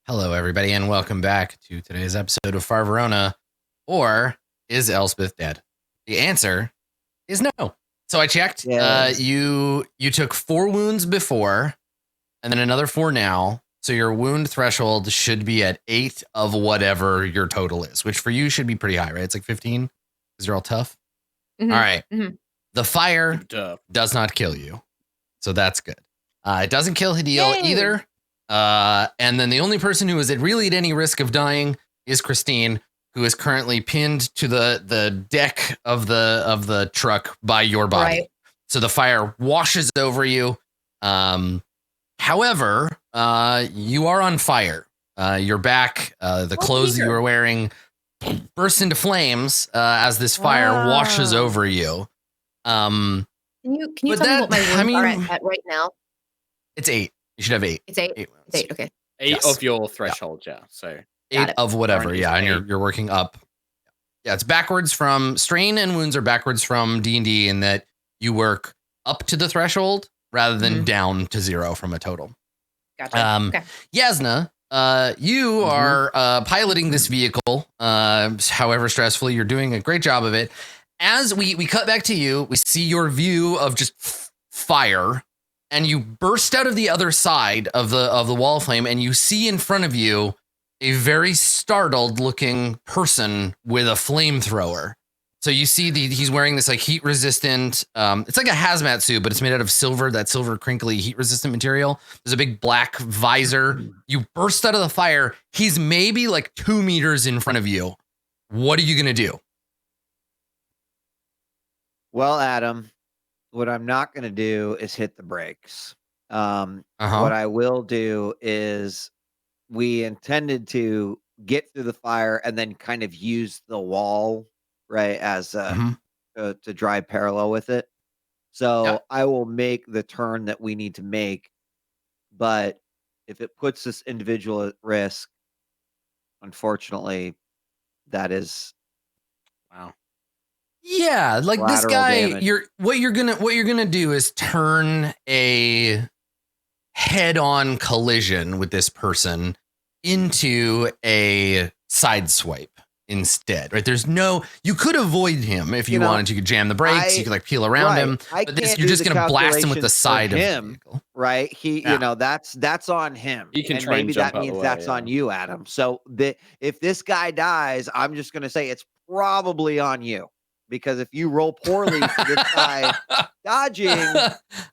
Hello, everybody, and welcome back to today's episode of Verona. Or is Elspeth dead? The answer is no. So I checked. Yes. You took 4 wounds before, and then another 4 now. So your wound threshold should be at 8 of whatever your total is, which for you should be pretty high, right? It's like 15 because you're all tough. Mm-hmm. All right. Mm-hmm. The fire does not kill you, so that's good. It doesn't kill Hideal either. And then the only person who is really at any risk of dying is Christine, who is currently pinned to the deck of the truck by your body. Right. So the fire washes over you. However, you are on fire. Your back, the clothes that you were wearing, burst into flames as this fire washes over you. Can you tell me what my wounds are at right now? It's 8. You should have 8. It's 8. 8 wounds. It's 8. Okay. 8 of your threshold, yeah. So 8 of whatever, yeah, and you're working up. Yeah, it's backwards from strain, and wounds are backwards from D&D in that you work up to the threshold rather than down to 0 from a total. Gotcha. Okay. Yasna, you are piloting this vehicle, however stressfully. You're doing a great job of it. As we cut back to you, we see your view of just fire, and you burst out of the other side of the wall of flame, and you see in front of you a very startled looking person with a flamethrower. So you see he's wearing this like heat resistant, it's like a hazmat suit, but it's made out of silver, that silver crinkly heat resistant material. There's a big black visor. You burst out of the fire. He's maybe like 2 meters in front of you. What are you going to do? Well, Adam, what I'm not going to do is hit the brakes. What I will do is we intended to get through the fire and then kind of use the wall, right, as to drive parallel with it. So I will make the turn that we need to make. But if it puts this individual at risk, unfortunately, that is wow. Yeah, like this guy, damage. what you're gonna do is turn a head-on collision with this person into a side swipe instead, right? You could avoid him if you wanted. You could jam the brakes, you could like peel around him, but you're just gonna blast him with the side of him, the vehicle. Right? That's on him. He can and try maybe that means that's on you, Adam. So if this guy dies, I'm just gonna say it's probably on you. Because if you roll poorly for this guy dodging,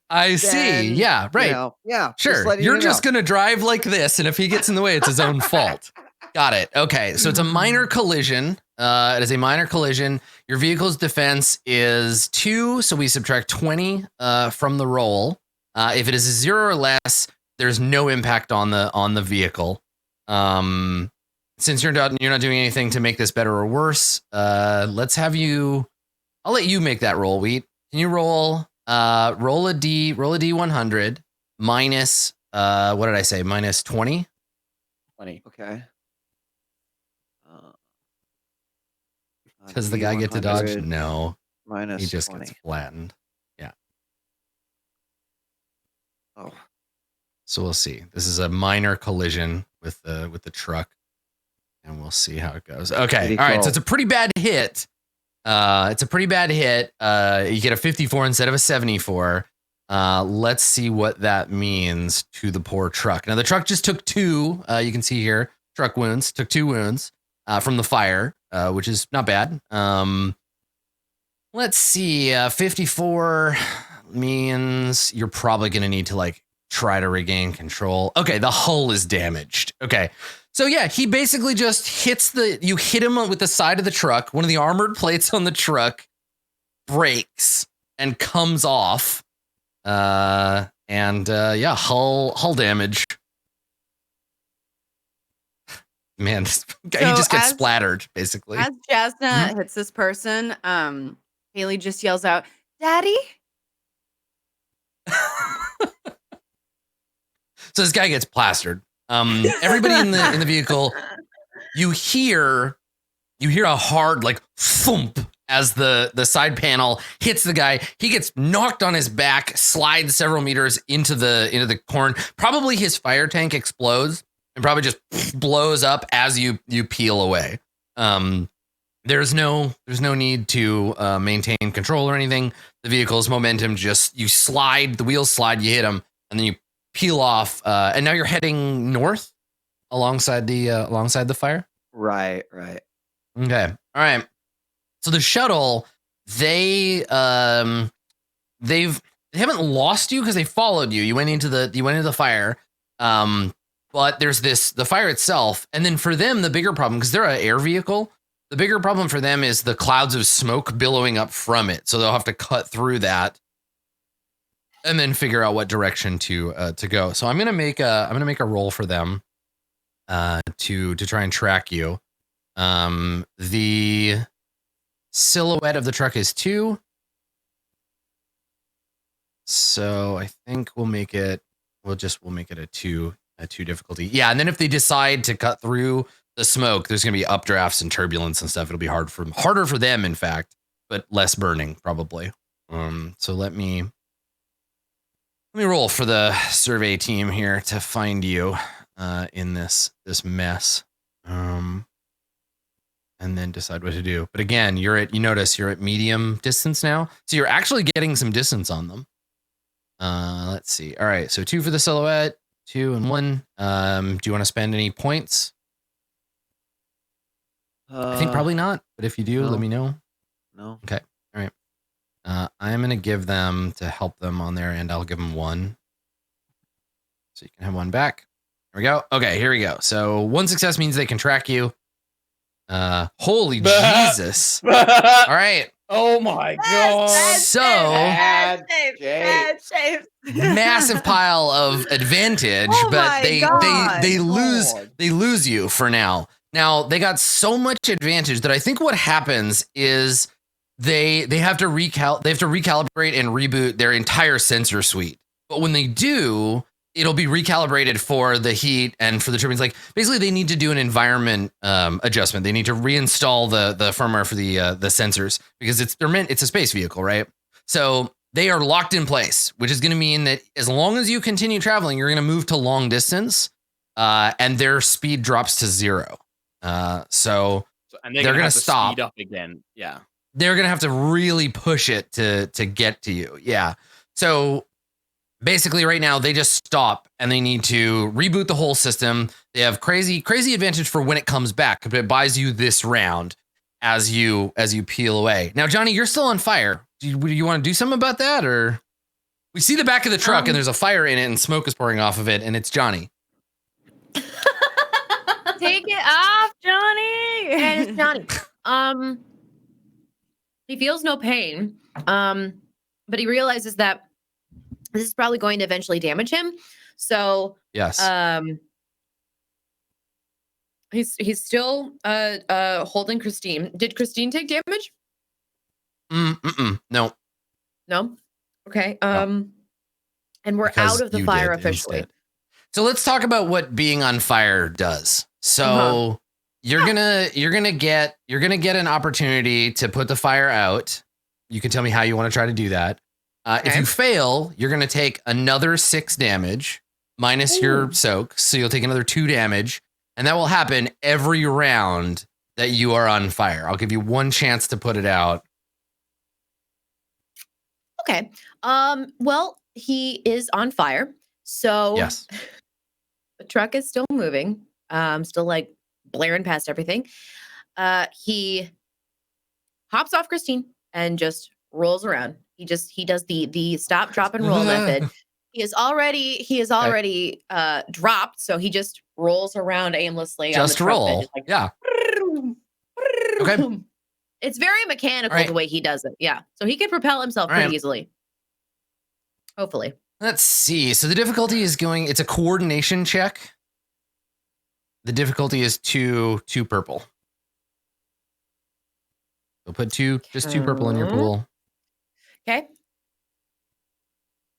I see. Yeah, right. Sure. You're just going to drive like this. And if he gets in the way, it's his own fault. Got it. Okay. So it's a minor collision. It is a minor collision. Your vehicle's defense is 2. So we subtract 20 from the roll. If it is a 0 or less, there's no impact on the vehicle. Since you're not doing anything to make this better or worse, I'll let you make that roll, Wheat. Can you roll a D100 minus what did I say? Minus 20? 20. Okay. Does the guy get to dodge? No. Minus he just 20. gets flattened. Yeah. Oh. So we'll see. This is a minor collision with the truck. And we'll see how it goes. Okay. All right. So it's a pretty bad hit. You get a 54 instead of a 74. Let's see what that means to the poor truck. Now, the truck just took 2. You can see here, truck wounds. Took 2 wounds from the fire, which is not bad. Let's see. 54 means you're probably going to need to like try to regain control. Okay. The hull is damaged. Okay. So yeah, he basically just you hit him with the side of the truck. One of the armored plates on the truck breaks and comes off. Hull damage. Man, this guy, he just gets splattered, basically. As Jasna hits this person, Haley just yells out, "Daddy!" So this guy gets plastered. Everybody in the vehicle, you hear a hard like thump as the side panel hits the guy. He gets knocked on his back, slides several meters into the corn. Probably his fire tank explodes and probably just blows up as you peel away. There's no need to maintain control or anything. The vehicle's momentum just, you slide, the wheels slide, you hit them, and then you peel off. And now you're heading north alongside the fire. Right. Okay. All right. So the shuttle, they haven't lost you because they followed you. You went into the fire. But there's the fire itself, and then for them the bigger problem, because they're an air vehicle, the bigger problem for them is the clouds of smoke billowing up from it. So they'll have to cut through that and then figure out what direction to go. So I'm gonna make a roll for them to try and track you. The silhouette of the truck is 2. So I think we'll make it a 2 difficulty. Yeah, and then if they decide to cut through the smoke, there's going to be updrafts and turbulence and stuff. It'll be harder for them, in fact, but less burning probably. So let me roll for the survey team here to find you in this mess. And then decide what to do. But again, you notice you're at medium distance now, so you're actually getting some distance on them. Let's see. All right, so 2 for the silhouette, 2 and 1. Do you want to spend any points? I think probably not, but if you do, let me know. No. Okay. All right. I'm going to give them, to help them on their end, I'll give them 1. So you can have 1 back. There we go. Okay, here we go. So 1 success means they can track you. Holy Jesus. All right. Oh my god. So bad shape. Massive pile of advantage, Oh but my they God. lose you for now. Now they got so much advantage that I think what happens is they have to recalibrate and reboot their entire sensor suite. But when they do, it'll be recalibrated for the heat and for the turbines. Like basically, they need to do an environment adjustment. They need to reinstall the firmware for the sensors because it's a space vehicle, right? So they are locked in place, which is going to mean that as long as you continue traveling, you're going to move to long distance, and their speed drops to 0. So and they're going to stop. Speed up again. Yeah, they're going to have to really push it to get to you. Yeah. So basically right now they just stop and they need to reboot the whole system. They have crazy advantage for when it comes back, but it buys you this round as you peel away. Now, Johnny, you're still on fire. Do you want to do something about that? Or we see the back of the truck and there's a fire in it and smoke is pouring off of it and it's Johnny. Take it off, Johnny. And it's Johnny. He feels no pain. But he realizes that this is probably going to eventually damage him. So yes. He's still holding Christine. Did Christine take damage? No. No? Okay. No. And we're Because out of the you fire did officially. instead. So let's talk about what being on fire does. So you're gonna get an opportunity to put the fire out. You can tell me how you want to try to do that. If you fail, you're gonna take another 6 damage minus your soak, so you'll take another 2 damage, and that will happen every round that you are on fire. I'll give you 1 chance to put it out. Okay. Well, he is on fire. So Yes. the truck is still moving. Still like blaring past everything. He hops off Christine and just rolls around. He does the stop, drop, and roll method. He is already dropped, so he just rolls around aimlessly. Just on the truck roll. bed, like, Yeah. Okay. It's very mechanical Right. the way he does it. Yeah. So he can propel himself pretty Right. easily. Hopefully. Let's see. So the difficulty is it's a coordination check. The difficulty is 2 purple. So put 2 purple in your pool. Okay.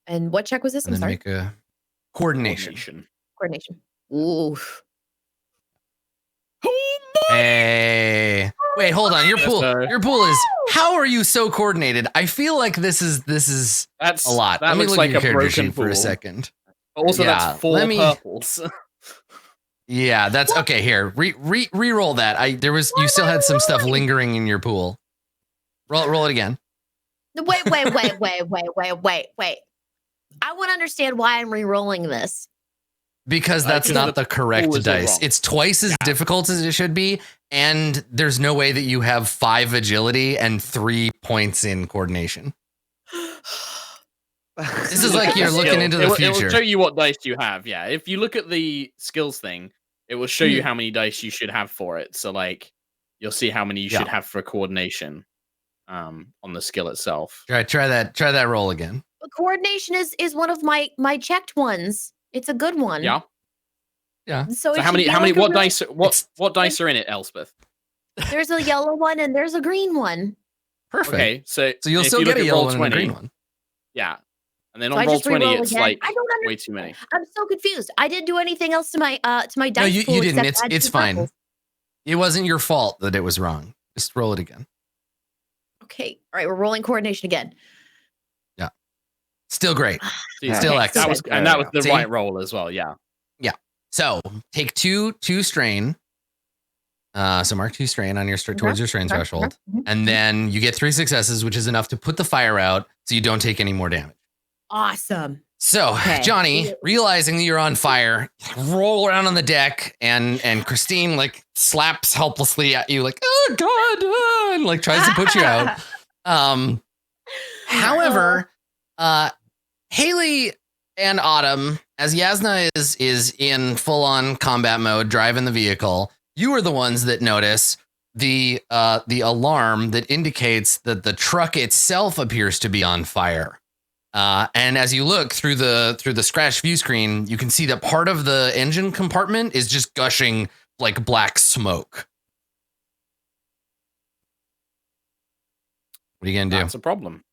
And what check was this? And I'm then sorry. make a coordination. Coordination. Ooh. Hey. Wait, hold on. Your pool is, how are you so coordinated? I feel like this is That's a lot. That Let me looks look like at your a character broken sheet for a pool. second. But also, Yeah, that's 4 let me- purples. Yeah, that's okay. Here, re-roll that. You still had some stuff lingering in your pool. Roll it again. Wait. I want to understand why I'm re-rolling this. Because that's not the correct dice. Wrong. It's twice as difficult as it should be, and there's no way that you have 5 agility and 3 points in coordination. This is like you're looking into the future. It will show you what dice you have. Yeah, if you look at the skills thing, it will show you how many dice you should have for it. So like, you'll see how many you should have for coordination on the skill itself. Try that roll again. But coordination is one of my checked ones. It's a good one. Yeah. So how many what dice are in it, Elspeth? There's a yellow one and there's a green one. Perfect. Okay, so you'll still get a yellow one and a green one. Yeah. And then on roll 20 it's again? like way too many. I'm so confused. I didn't do anything else to my dice pool. No, you didn't. It's fine. Puzzles. It wasn't your fault that it was wrong. Just roll it again. Okay. All right, we're rolling coordination again. Yeah. Still great. Still excellent. That was the right roll as well. Yeah. Yeah. So take two strain. So mark 2 strain on your towards your strain threshold, and then you get 3 successes, which is enough to put the fire out, so you don't take any more damage. Awesome. So Johnny, realizing that you're on fire, roll around on the deck, and Christine like slaps helplessly at you, like, oh god, and like tries to put you out. However, Haley and Autumn, as Yasna is in full on combat mode, driving the vehicle, you are the ones that notice the alarm that indicates that the truck itself appears to be on fire. And as you look through the scratch view screen, you can see that part of the engine compartment is just gushing like black smoke. What are you gonna do? That's a problem.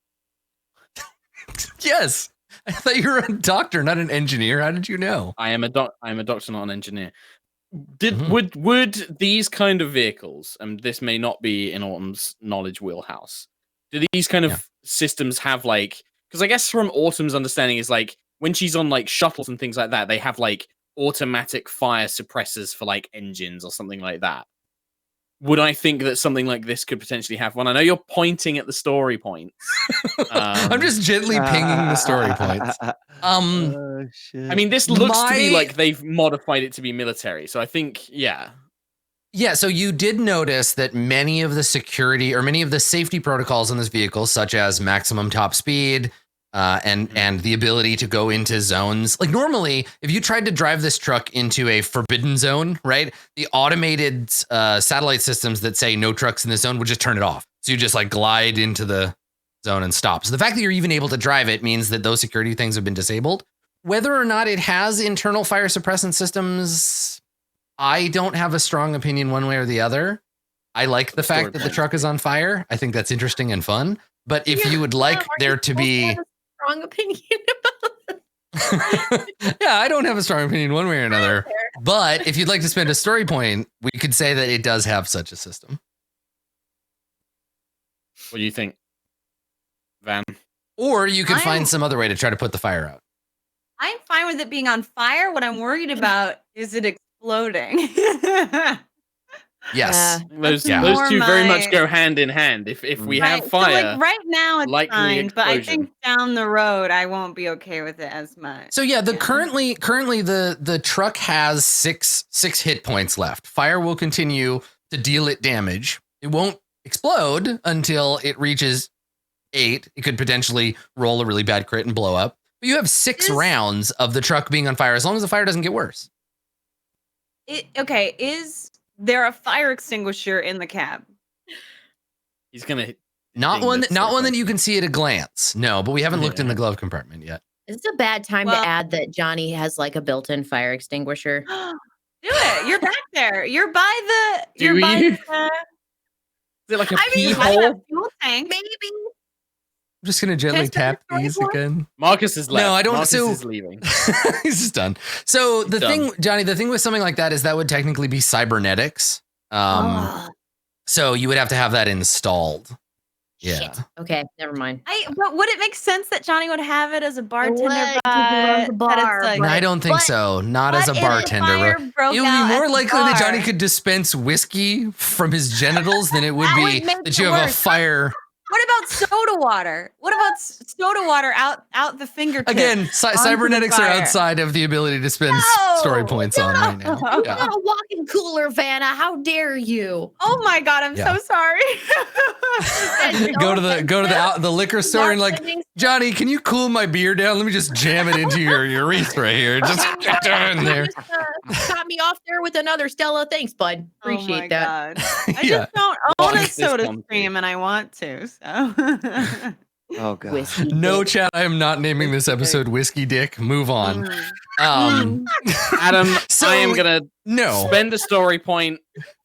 Yes, I thought you were a doctor, not an engineer. How did you know? I am a doctor, not an engineer. Would these kind of vehicles, and this may not be in Autumn's knowledge wheelhouse, do these kind of systems have like? Because I guess from Autumn's understanding is like when she's on like shuttles and things like that, they have like automatic fire suppressors for like engines or something like that. Would I think that something like this could potentially have one? I know you're pointing at the story points. I'm just gently pinging the story points. Shit. I mean, this looks to be like they've modified it to be military. So I think, yeah. Yeah, so you did notice that many of the security or many of the safety protocols in this vehicle, such as maximum top speed and the ability to go into zones. Like normally, if you tried to drive this truck into a forbidden zone, right, the automated satellite systems that say no trucks in this zone would just turn it off. So you just like glide into the zone and stop. So the fact that you're even able to drive it means that those security things have been disabled. Whether or not it has internal fire suppressant systems, I don't have a strong opinion one way or the other. I like the fact that the truck is on fire. I think that's interesting and fun. But if you would like there to be a strong opinion about yeah, I don't have a strong opinion one way or another. But if you'd like to spend a story point, we could say that it does have such a system. What do you think, Van? Or you could find some other way to try to put the fire out. I'm fine with it being on fire. What I'm worried about is it exploding. Yes. Those two very much go hand in hand. If we have fire, so like right now it's fine, but I think explosion. down the road I won't be okay with it as much. So yeah, currently the truck has six hit points left. Fire will continue to deal it damage. It won't explode until it reaches 8. It could potentially roll a really bad crit and blow up. But you have 6 rounds of the truck being on fire as long as the fire doesn't get worse. Is there a fire extinguisher in the cab? He's gonna not one that you can see at a glance. No, but we haven't looked in the glove compartment yet. Is it a bad time to add that Johnny has like a built-in fire extinguisher? Do it. You're back there. You're by the. Is it like a pee hole? Fuel tank. Maybe. I'm just gonna gently tap these again. Marcus is left. No, I don't. Marcus is leaving. He's just done. So the thing, Johnny, the thing with something like that is that would technically be cybernetics. So you would have to have that installed. Yeah. Shit. Okay, never mind. But would it make sense that Johnny would have it as a bartender? would, 'cause he runs a bar, that it's like, No, I don't think so. Not as a what if bartender. fire broke It would out be at more the likely that Johnny bar? could dispense whiskey from his genitals than it would That be would make that it you have a worse. fire. What about soda water? What about soda water out the fingertip? Again, onto the cybernetics are fire? outside of the ability to spend story points on right now. You're Yeah. not a walking cooler, Vanna. How dare you? Oh my god, I'm Yeah. so sorry. Go to the liquor store and like, Johnny, can you cool my beer down? Let me just jam it into your urethra here. Just get down in there. Just got me off there with another Stella. Thanks, bud. Appreciate that. God. I Yeah. just don't What own a is this soda one stream, and I want to. So Oh god. Whiskey No, dick. chat. I am not naming this episode Whiskey Dick. Move on. Adam, So- I am gonna No. spend a story point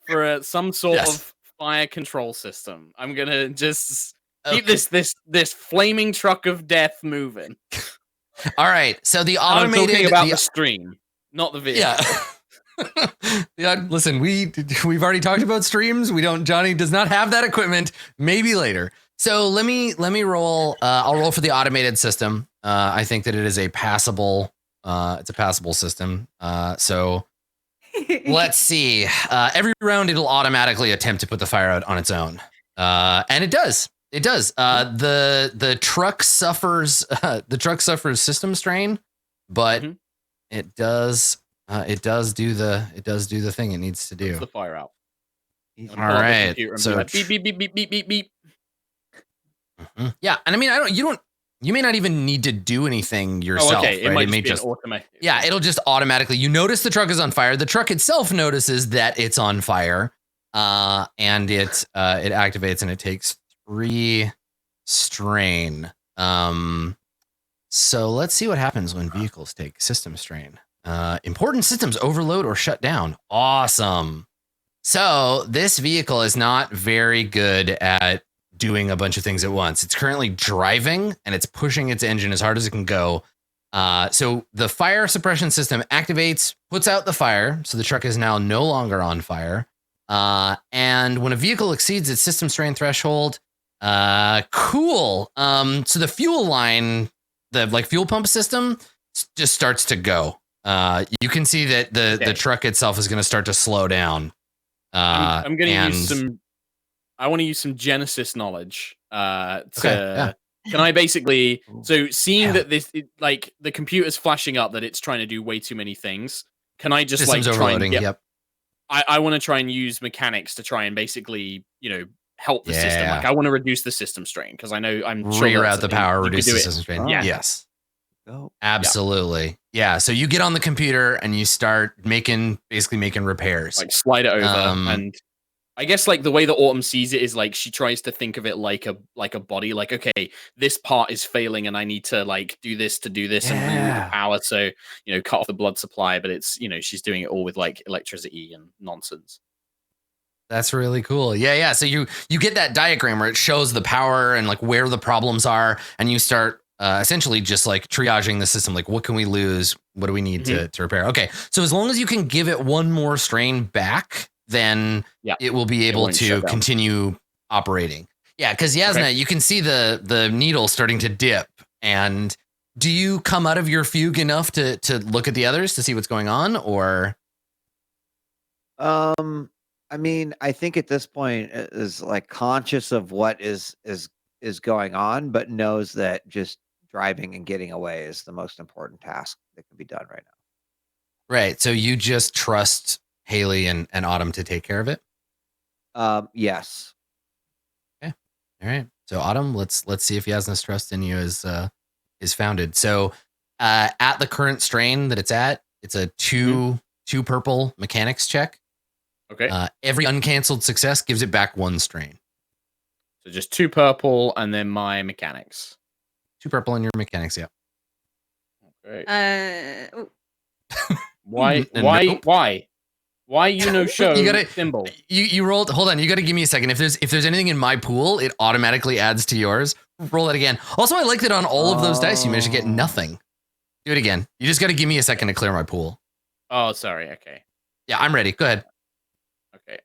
for some sort Yes. of fire control system. I'm gonna just keep Okay. this flaming truck of death moving. All right. So the I'm automated. talking about the stream, not the video. Yeah. Yeah. Listen, we've already talked about streams. Johnny does not have that equipment. Maybe later. So let me roll. I'll roll for the automated system. I think that it is a passable. It's a passable system. So let's see. Every round it'll automatically attempt to put the fire out on its own. And it does. It does. The truck suffers system strain, but it does do the thing it needs to do. Puts the fire out. All right. So So beep beep beep beep beep beep beep. yeah, and I mean, you may not even need to do anything yourself. Oh, okay. It right? might may just be automatic. yeah, it'll just automatically. You notice the truck is on fire. The truck itself notices that it's on fire, and it activates and it takes 3 strain. So let's see what happens when vehicles take system strain. Important systems overload or shut down. Awesome. So this vehicle is not very good at doing a bunch of things at once. It's currently driving and it's pushing its engine as hard as it can go. So the fire suppression system activates, puts out the fire. So the truck is now no longer on fire. And when a vehicle exceeds its system strain threshold, cool. So the fuel line, the fuel pump system just starts to go. You can see that the truck itself is going to start to slow down. I'm going to use some. I want to use some Genesis knowledge. Can I basically? So seeing that the computer's flashing up that it's trying to do way too many things. Can I just Systems try and overloading? get, Yep. I want to try and use mechanics to try and basically help the system. Like I want to reduce the system strain because I know I'm sure rear out the power, reduce the system strain. Oh. Yeah. Yes. Go. Absolutely. Yeah. So you get on the computer and you start making repairs. Like slide it over and I guess like the way that Autumn sees it is like she tries to think of it like a body. Like, okay, this part is failing and I need to do this and reroute the power. So, cut off the blood supply, but it's, she's doing it all with electricity and nonsense. That's really cool. Yeah. So you get that diagram where it shows the power and where the problems are, and you start essentially just triaging the system. Like, what can we lose? What do we need to repair? Okay. So as long as you can give it one more strain back, then it will be able to continue operating. Yeah, because Yasna, you can see the needle starting to dip. And do you come out of your fugue enough to look at the others to see what's going on, or? I mean, I think at this point is conscious of what is going on, but knows that just driving and getting away is the most important task that can be done right now. Right. So you just trust Haley and Autumn to take care of it? Yes. Okay. All right. So Autumn, let's see if Yasna's trust in you is founded. So at the current strain that it's at, it's a two purple mechanics check. Okay. Every uncanceled success gives it back 1 strain. So just 2 purple and then my mechanics. 2 purple in your mechanics, yeah. Okay. Nope. Why show You gotta- symbol? You rolled. Hold on. You got to give me a second. If there's anything in my pool, it automatically adds to yours. Roll that again. Also, I like that on all of those dice, you managed to get nothing. Do it again. You just got to give me a second to clear my pool. Oh, sorry. Okay. Yeah, I'm ready. Go ahead. Okay.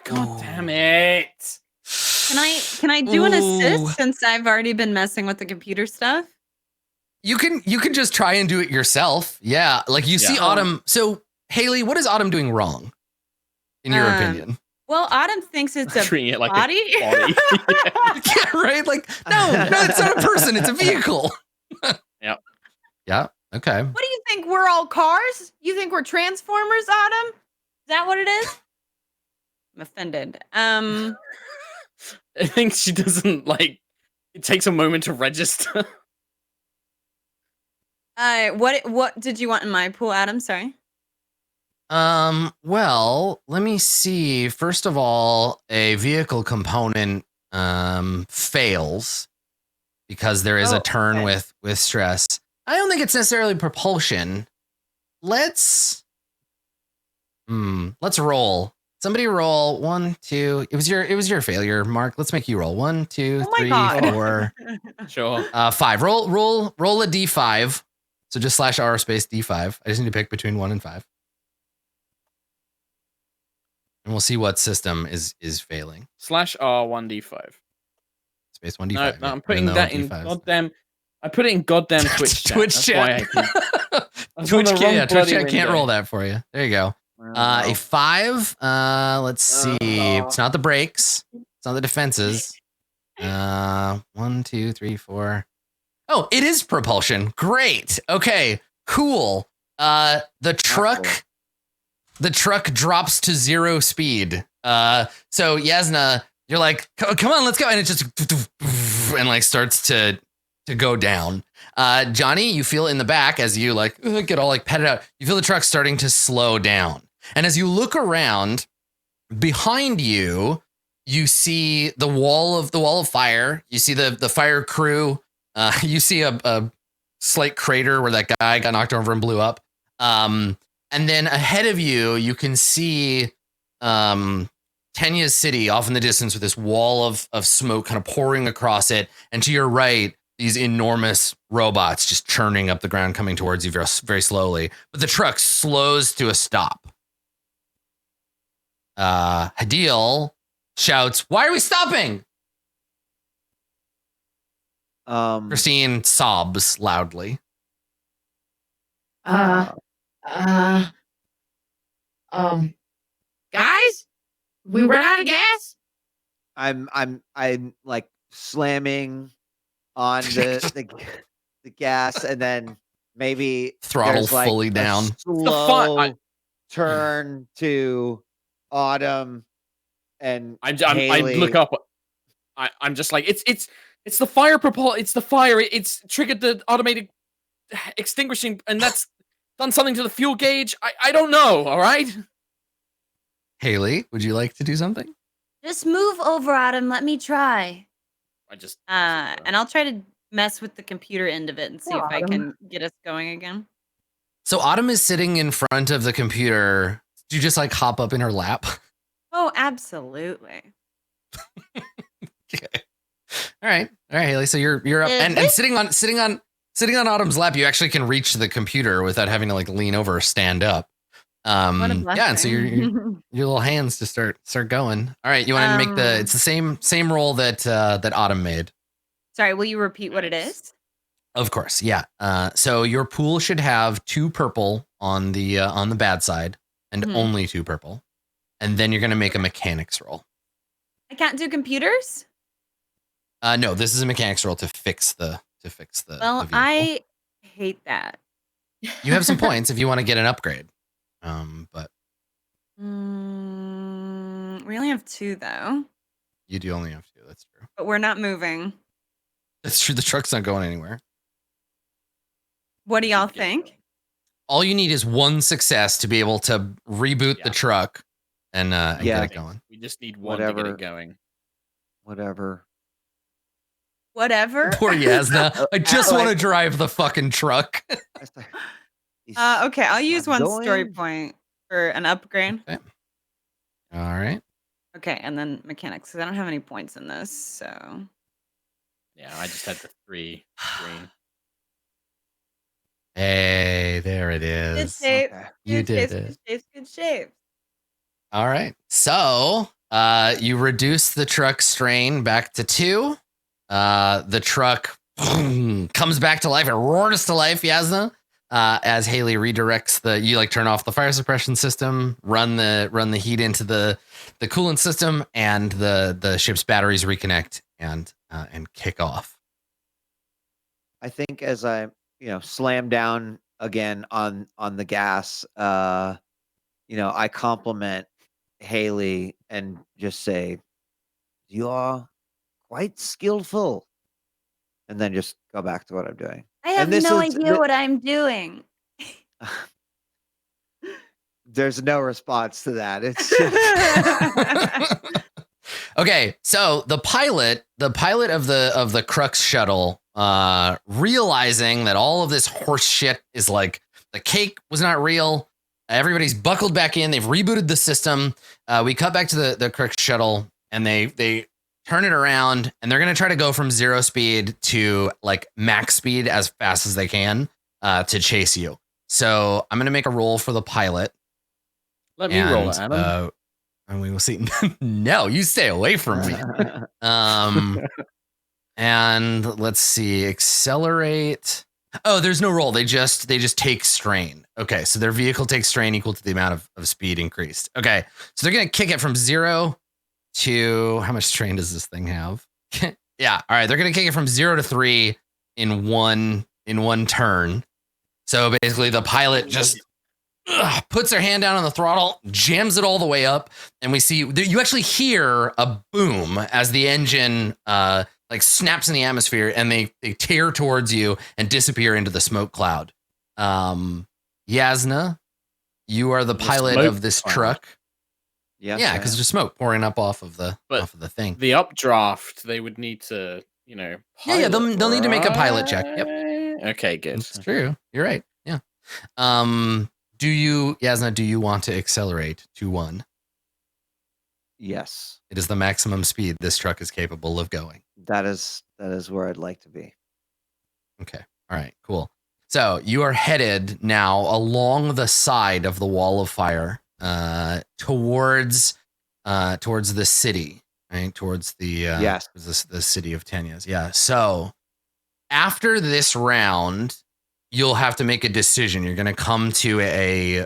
God damn it. Can I do an Ooh. assist since I've already been messing with the computer stuff? You can just try and do it yourself. Yeah, like you see Yeah. Autumn. So Haley, what is Autumn doing wrong, in your opinion? Well, Autumn thinks it's a Treating it like body. a body. Yeah, right. Like no, it's not a person. It's a vehicle. Yep. Yeah. Okay. What do you think? We're all cars? You think we're Transformers, Autumn? Is that what it is? I'm offended. I think she doesn't like. It takes a moment to register. What did you want in my pool, Adam? Sorry. Well, let me see. First of all, a vehicle component fails because there is a turn with stress. I don't think it's necessarily propulsion. Let's roll. Somebody roll 1, 2. It was your failure, Mark. Let's make you roll 1, 2, Oh my 3, God. 4. Sure. 5. Roll a d5. So just /r space d5. I just need to pick between 1 and 5. And we'll see what system is failing. /R1d5. Space 1d5. No, yeah, I'm putting that in D5s. goddamn. I put it in goddamn Twitch chat. Twitch That's chat. why Twitch on the wrong chat bloody can't window. roll that for you. There you go. A 5. Let's see. It's not the brakes. It's not the defenses. 1, 2, 3, 4. Oh, it is propulsion. Great. Okay. Cool. The truck drops to 0 speed. So Yasna, you're like, come on, let's go, and it just and like starts to go down. Johnny, you feel in the back as you like get all like petted out. You feel the truck starting to slow down, and as you look around behind you, you see the wall of fire. You see the fire crew. You see a slight crater where that guy got knocked over and blew up. And then ahead of you, you can see Tenya's city off in the distance with this wall of smoke kind of pouring across it. And to your right, these enormous robots just churning up the ground, coming towards you very, very slowly. But the truck slows to a stop. Hadil shouts, "Why are we stopping?" Christine sobs loudly. Guys, we ran out of gas. I'm like slamming on the gas, and then maybe Throttle there's, like, fully a down. slow turn to Autumn and I Haley. look up. I'm just like it's the fire It's the fire. It's triggered the automated extinguishing, and that's done something to the fuel gauge. I don't know. All right. Haley, would you like to do something? Just move over, Adam. Let me try. I just And I'll try to mess with the computer end of it and see if I can get us going again. So Autumn is sitting in front of the computer. Do you just like hop up in her lap? Oh, absolutely. Okay. All right, Haley. So you're up and sitting on Autumn's lap. You actually can reach the computer without having to like lean over or stand up. What a Yeah, and so your little hands just start going. All right, you want to make it's the same roll that Autumn made. Sorry, will you repeat what it is? Of course, yeah. So your pool should have 2 purple on the bad side and only 2 purple, and then you're gonna make a mechanics roll. I can't do computers? No, this is a mechanics roll to fix the Well, the vehicle. I hate that. You have some points if you want to get an upgrade. But we only have 2 though. you do only have 2. That's true. But we're not moving. That's true. The truck's not going anywhere. What do y'all think? All you need is 1 success to be able to reboot the truck and get it going. We just need 1 to get it going. Whatever. Poor Yasna. I just want to drive the fucking truck. Okay, I'll use 1 story going. point for an upgrade. Okay. All right. Okay, and then mechanics, because I don't have any points in this, so. Yeah, I just had the 3 green. Hey, there it is. Good shape. You Good did shapes, it. Good shapes. All right. So You reduce the truck strain back to 2. The truck comes back to life. It roars to life, Yasna. As Haley redirects you like turn off the fire suppression system, run the heat into the coolant system, and the ship's batteries reconnect and kick off. I think as I slam down again on the gas, I compliment Haley and just say, "You are quite skillful," and then just go back to what I'm doing. I have no idea what I'm doing. There's no response to that. It's just... Okay, so the pilot of the Crux shuttle, realizing that all of this horse shit is like the cake was not real. Everybody's buckled back in. They've rebooted the system. We cut back to the Crux shuttle, and they turn it around, and they're gonna try to go from 0 speed to like max speed as fast as they can to chase you. So I'm gonna make a roll for the pilot. Let me roll it, Adam. And we will see. No, you stay away from me. And let's see, accelerate. Oh, there's no roll. They just take strain. Okay, so their vehicle takes strain equal to the amount of speed increased. Okay, so they're gonna kick it from 0 to how much strain does this thing have? Yeah, all right, they're gonna kick it from 0 to 3 in one turn. So basically, the pilot just puts their hand down on the throttle, jams it all the way up, and we see you actually hear a boom as the engine like snaps in the atmosphere, and they tear towards you and disappear into the smoke cloud. Yasna, you are the pilot of this truck. Yes, yeah, because there's smoke pouring up off of the thing. The updraft, they would need to, pilot, they'll need to make a pilot check. Yep. Okay, good. It's true. You're right. Yeah. Yasna, do you want to accelerate to 1? Yes. It is the maximum speed this truck is capable of going. That is where I'd like to be. Okay. All right, cool. So you are headed now along the side of the wall of fire towards the city, right? Towards the the city of Tenyas. Yeah. So after this round, you'll have to make a decision. You're going to come to a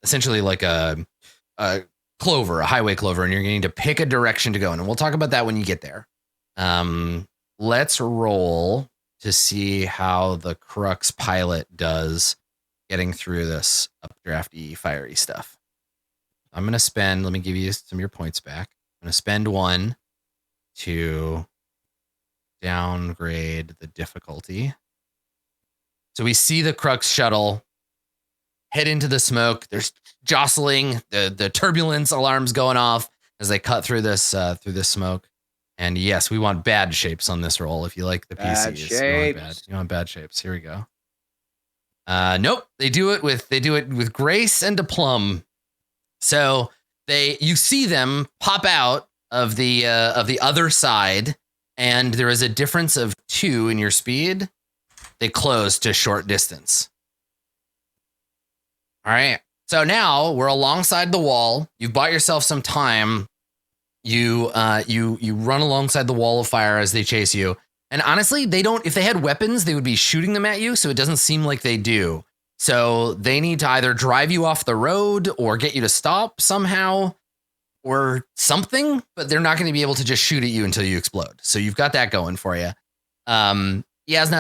essentially like a clover, a highway clover, and you're going to pick a direction to go in. And we'll talk about that when you get there. Let's roll to see how the Crux pilot does getting through this updrafty, fiery stuff. I'm going to spend, let me give you some of your points back. I'm going to spend 1 to downgrade the difficulty. So we see the Crux shuttle head into the smoke. There's jostling, the turbulence alarms going off as they cut through this smoke. And yes, we want bad shapes on this roll. If you like the bad PCs, shapes. You want bad shapes. Here we go. Nope, they do it with grace and aplomb. So you see them pop out of the other side, and there is a difference of 2 in your speed. They close to short distance. All right. So now we're alongside the wall. You've bought yourself some time. You run alongside the wall of fire as they chase you. And honestly, if they had weapons, they would be shooting them at you. So it doesn't seem like they do. So they need to either drive you off the road or get you to stop somehow or something, but they're not going to be able to just shoot at you until you explode. So you've got that going for you. Yasna,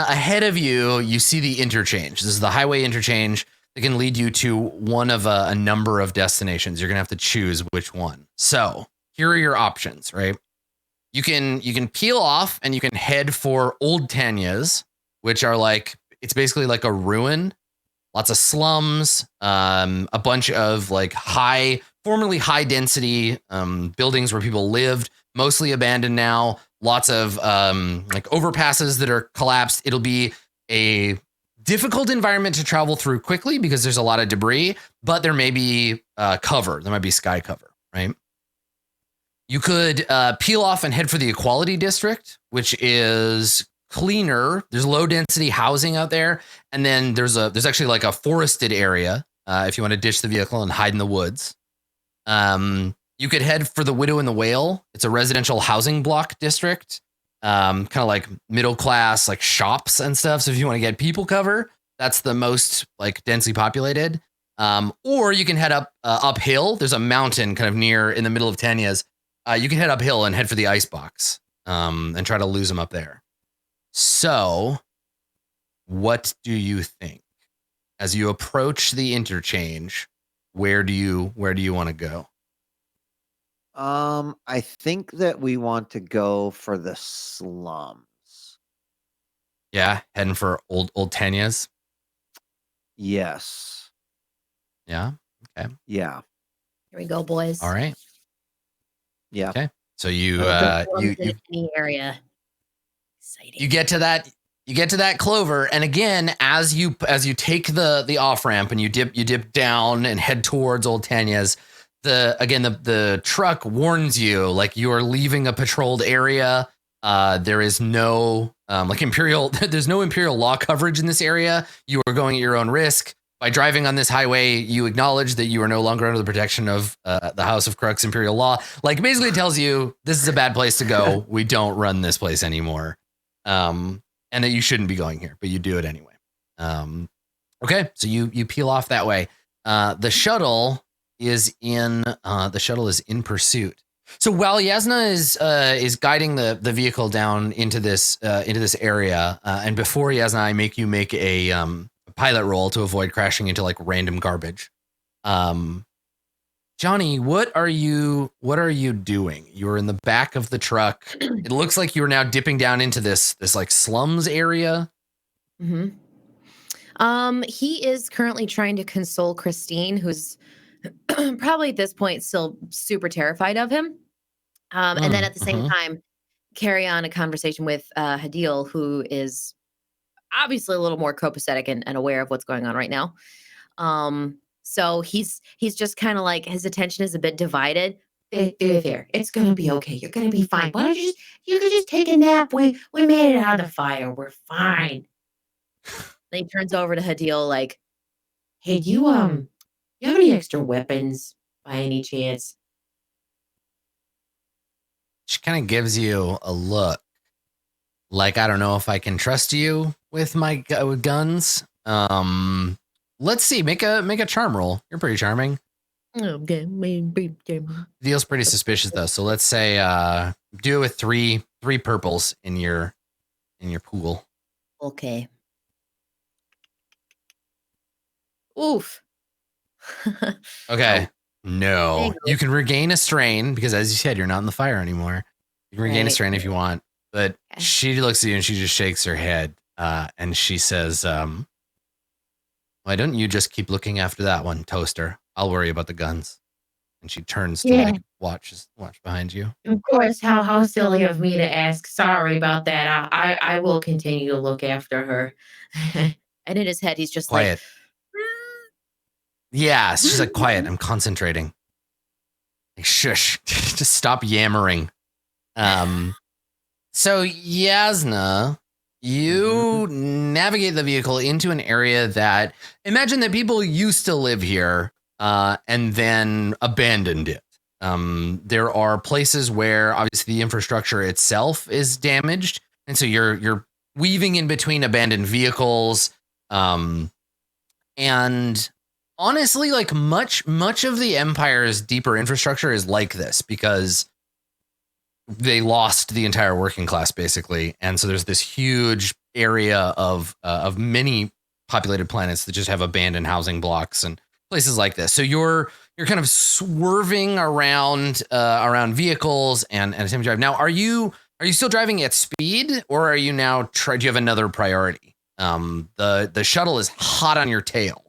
ahead of you, you see the interchange. This is the highway interchange that can lead you to one of a number of destinations. You're going to have to choose which one. So here are your options, right? You can peel off and you can head for Old Tenyas, which are it's basically like a ruin. Lots of slums, a bunch of formerly high density buildings where people lived, mostly abandoned now. Lots of overpasses that are collapsed. It'll be a difficult environment to travel through quickly because there's a lot of debris, but there may be cover. There might be sky cover, right? You could peel off and head for the Equality District, which is cleaner. There's low density housing out there, and then there's actually like a forested area if you want to ditch the vehicle and hide in the woods. You could head for the Widow and the Whale. It's a residential housing block district, kind of like middle class, like shops and stuff. So if you want to get people cover, that's the most like densely populated. Or you can head uphill. There's a mountain kind of near in the middle of Tanya's. You can head uphill and head for the ice box and try to lose them up there. So, what do you think as you approach the interchange? Where do you want to go? I think that we want to go for the slums. Yeah, heading for old Tanya's. Yes. Yeah. Okay. Yeah. Here we go, boys. All right. Yeah. Okay. So you any area. Exciting. you get to that clover, and again, as you take the off ramp and you dip down and head towards old Tanya's, the truck warns you like you are leaving a patrolled area. There is no there's no Imperial law coverage in this area. You are going at your own risk. By driving on this highway, you acknowledge that you are no longer under the protection of the House of Crux Imperial law. Like, basically, it tells you this is a bad place to go. We don't run this place anymore, and that you shouldn't be going here, but you do it anyway. Okay, so you peel off that way. The shuttle is in pursuit. So while Yasna is guiding the vehicle down into this area, and before Yasna, I make you make a pilot roll to avoid crashing into like random garbage. Johnny, what are you doing? You're in the back of the truck. It looks like you're now dipping down into this like slums area. Mm-hmm. He is currently trying to console Christine, who's probably at this point still super terrified of him. And then at the same time, carry on a conversation with Hadil, who is obviously a little more copacetic and aware of what's going on right now. So he's just kind of like, his attention is a bit divided. There. It's gonna be okay. You're gonna be fine. Why don't you just take a nap? We made it out of the fire. We're fine. Then he turns over to Hadil like, hey, do you have any extra weapons by any chance? She kind of gives you a look like, I don't know if I can trust you with my with guns. Let's see. Make a charm roll. You're pretty charming. okay. Feels pretty suspicious though. So let's say do it with three purples in your pool. Okay. Oof. Okay. No, you can regain a strain because, as you said, you're not in the fire anymore. You can regain a strain if you want. But she looks at you and she just shakes her head, and she says, "Why don't you just keep looking after that one, Toaster? I'll worry about the guns." And she turns to like watch behind you. Of course, how silly of me to ask. Sorry about that. I will continue to look after her. And in his head, he's just Quiet. like, Yeah, she's like, quiet. I'm concentrating. Like, shush. Just stop yammering. So Yasna, you navigate the vehicle into an area that, imagine that people used to live here and then abandoned it. There are places where obviously the infrastructure itself is damaged, and so you're weaving in between abandoned vehicles, and honestly, like much of the Empire's deeper infrastructure is like this because they lost the entire working class basically, and so there's this huge area of many populated planets that just have abandoned housing blocks and places like this. So you're kind of swerving around vehicles and assembly drive. Now, are you still driving at speed, or are you now do you have another priority? The shuttle is hot on your tail.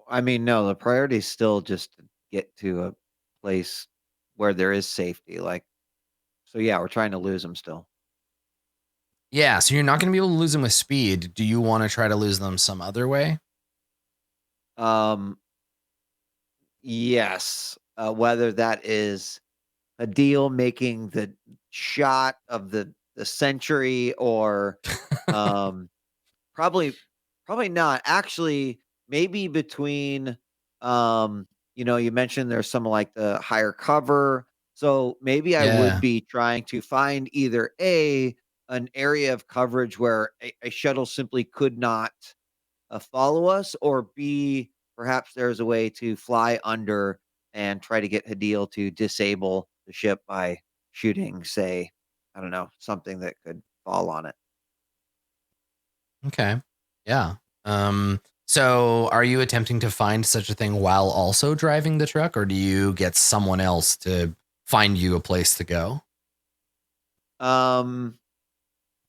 I mean, no, the priority is still just to get to a place where there is safety. Like, so yeah, we're trying to lose them still. Yeah, so you're not going to be able to lose them with speed. Do you want to try to lose them some other way? Yes. Whether that is a deal making the shot of the century or probably not. Actually, maybe between You mentioned there's some like the higher cover. So maybe I would be trying to find either an area of coverage where a shuttle simply could not follow us, or B, perhaps there's a way to fly under and try to get Hadil to disable the ship by shooting, say, I don't know, something that could fall on it. Okay. Yeah. So are you attempting to find such a thing while also driving the truck, or do you get someone else to find you a place to go?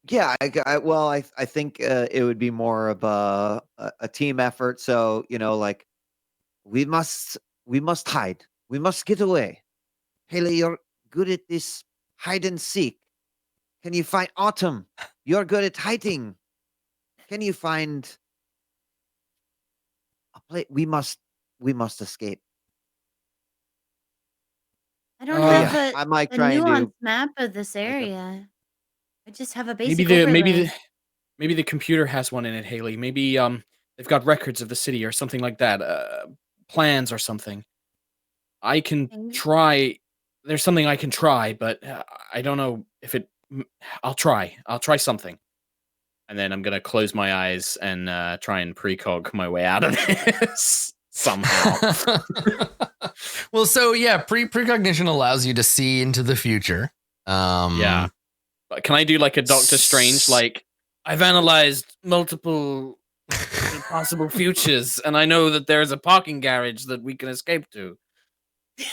Yeah, I think it would be more of a team effort. So, like we must hide. We must get away. Haley, you're good at this hide and seek. Can you find Autumn? You're good at hiding. Can you find a place? We must escape. I don't have I'm like a trying nuanced to map of this area. I just have a basic maybe the computer has one in it, Haley. Maybe they've got records of the city or something like that, plans or something. I can try. There's something I can try, but I don't know if it. I'll try. I'll try something, and then I'm gonna close my eyes and try and precog my way out of this somehow. Well, so yeah, precognition allows you to see into the future. Yeah. But can I do like a Doctor Strange? Like, I've analyzed multiple possible futures, and I know that there's a parking garage that we can escape to.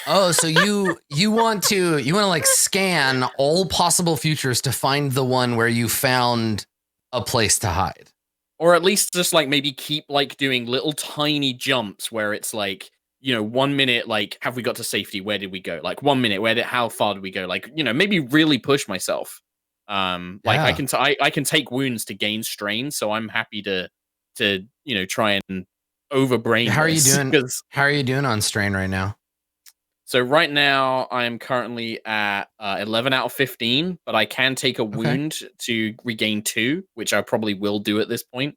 Oh, so you want to like scan all possible futures to find the one where you found a place to hide, or at least just like maybe keep like doing little tiny jumps where it's like, 1 minute, like, have we got to safety? Where did we go? Like 1 minute, how far did we go? Like, maybe really push myself. Like I can take wounds to gain strain, so I'm happy to try and overbrain. How are you doing? How are you doing on strain right now? So right now I am currently at 11 out of 15, but I can take a wound to regain 2, which I probably will do at this point.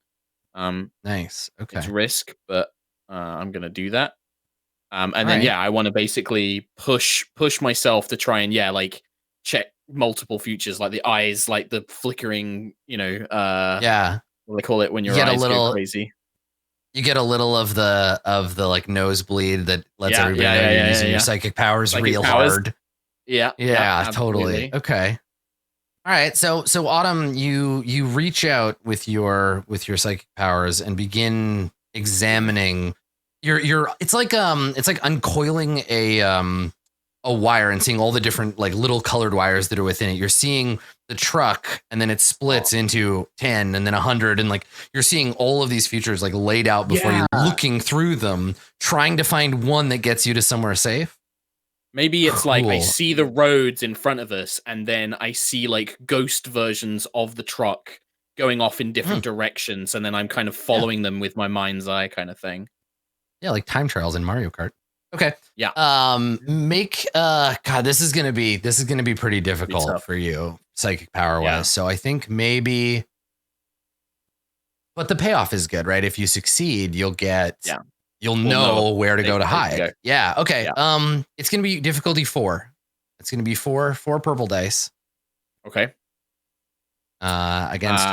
Nice. Okay. It's risk, but I'm gonna do that. And then I want to basically push myself to try and like check multiple futures, like the eyes, like the flickering, what do they call it when your eyes go crazy? You get a little of the like nosebleed that lets everybody know you're using your psychic powers real hard. Yeah, totally. Okay. All right. So Autumn, you reach out with your psychic powers and begin examining it's like uncoiling a wire and seeing all the different like little colored wires that are within it. You're seeing the truck, and then it splits into 10 and then 100, and like you're seeing all of these futures like laid out before you, looking through them, trying to find one that gets you to somewhere safe. Maybe it's like I see the roads in front of us, and then I see like ghost versions of the truck going off in different directions, and then I'm kind of following them with my mind's eye kind of thing. Yeah, like time trials in Mario Kart. Okay. Yeah. Make God, this is gonna be pretty difficult for you, psychic power wise. Yeah. So I think maybe, but the payoff is good, right? If you succeed, you'll get you'll know where to go to hide. Yeah. Okay. Yeah. It's gonna be difficulty 4. It's gonna be four purple dice. Okay. Against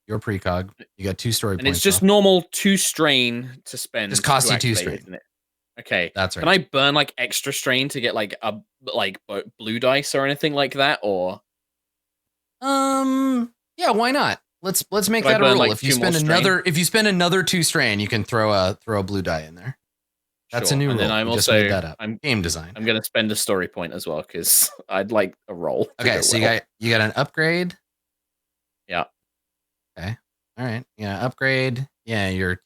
your precog. You got 2 story points. And it's just normal 2 strain to spend. Just costs you 2 strain. Isn't it? Okay. That's right. Can I burn like extra strain to get like a blue dice or anything like that, or? Yeah, why not? Let's make that a rule. Like if you spend another 2 strain, you can throw a blue die in there. That's a new rule. And then I'm I'm game design. I'm gonna spend a story point as well because I'd like a roll. Okay, so you got an upgrade. Yeah. Okay. All right. Yeah. Upgrade. Yeah. You're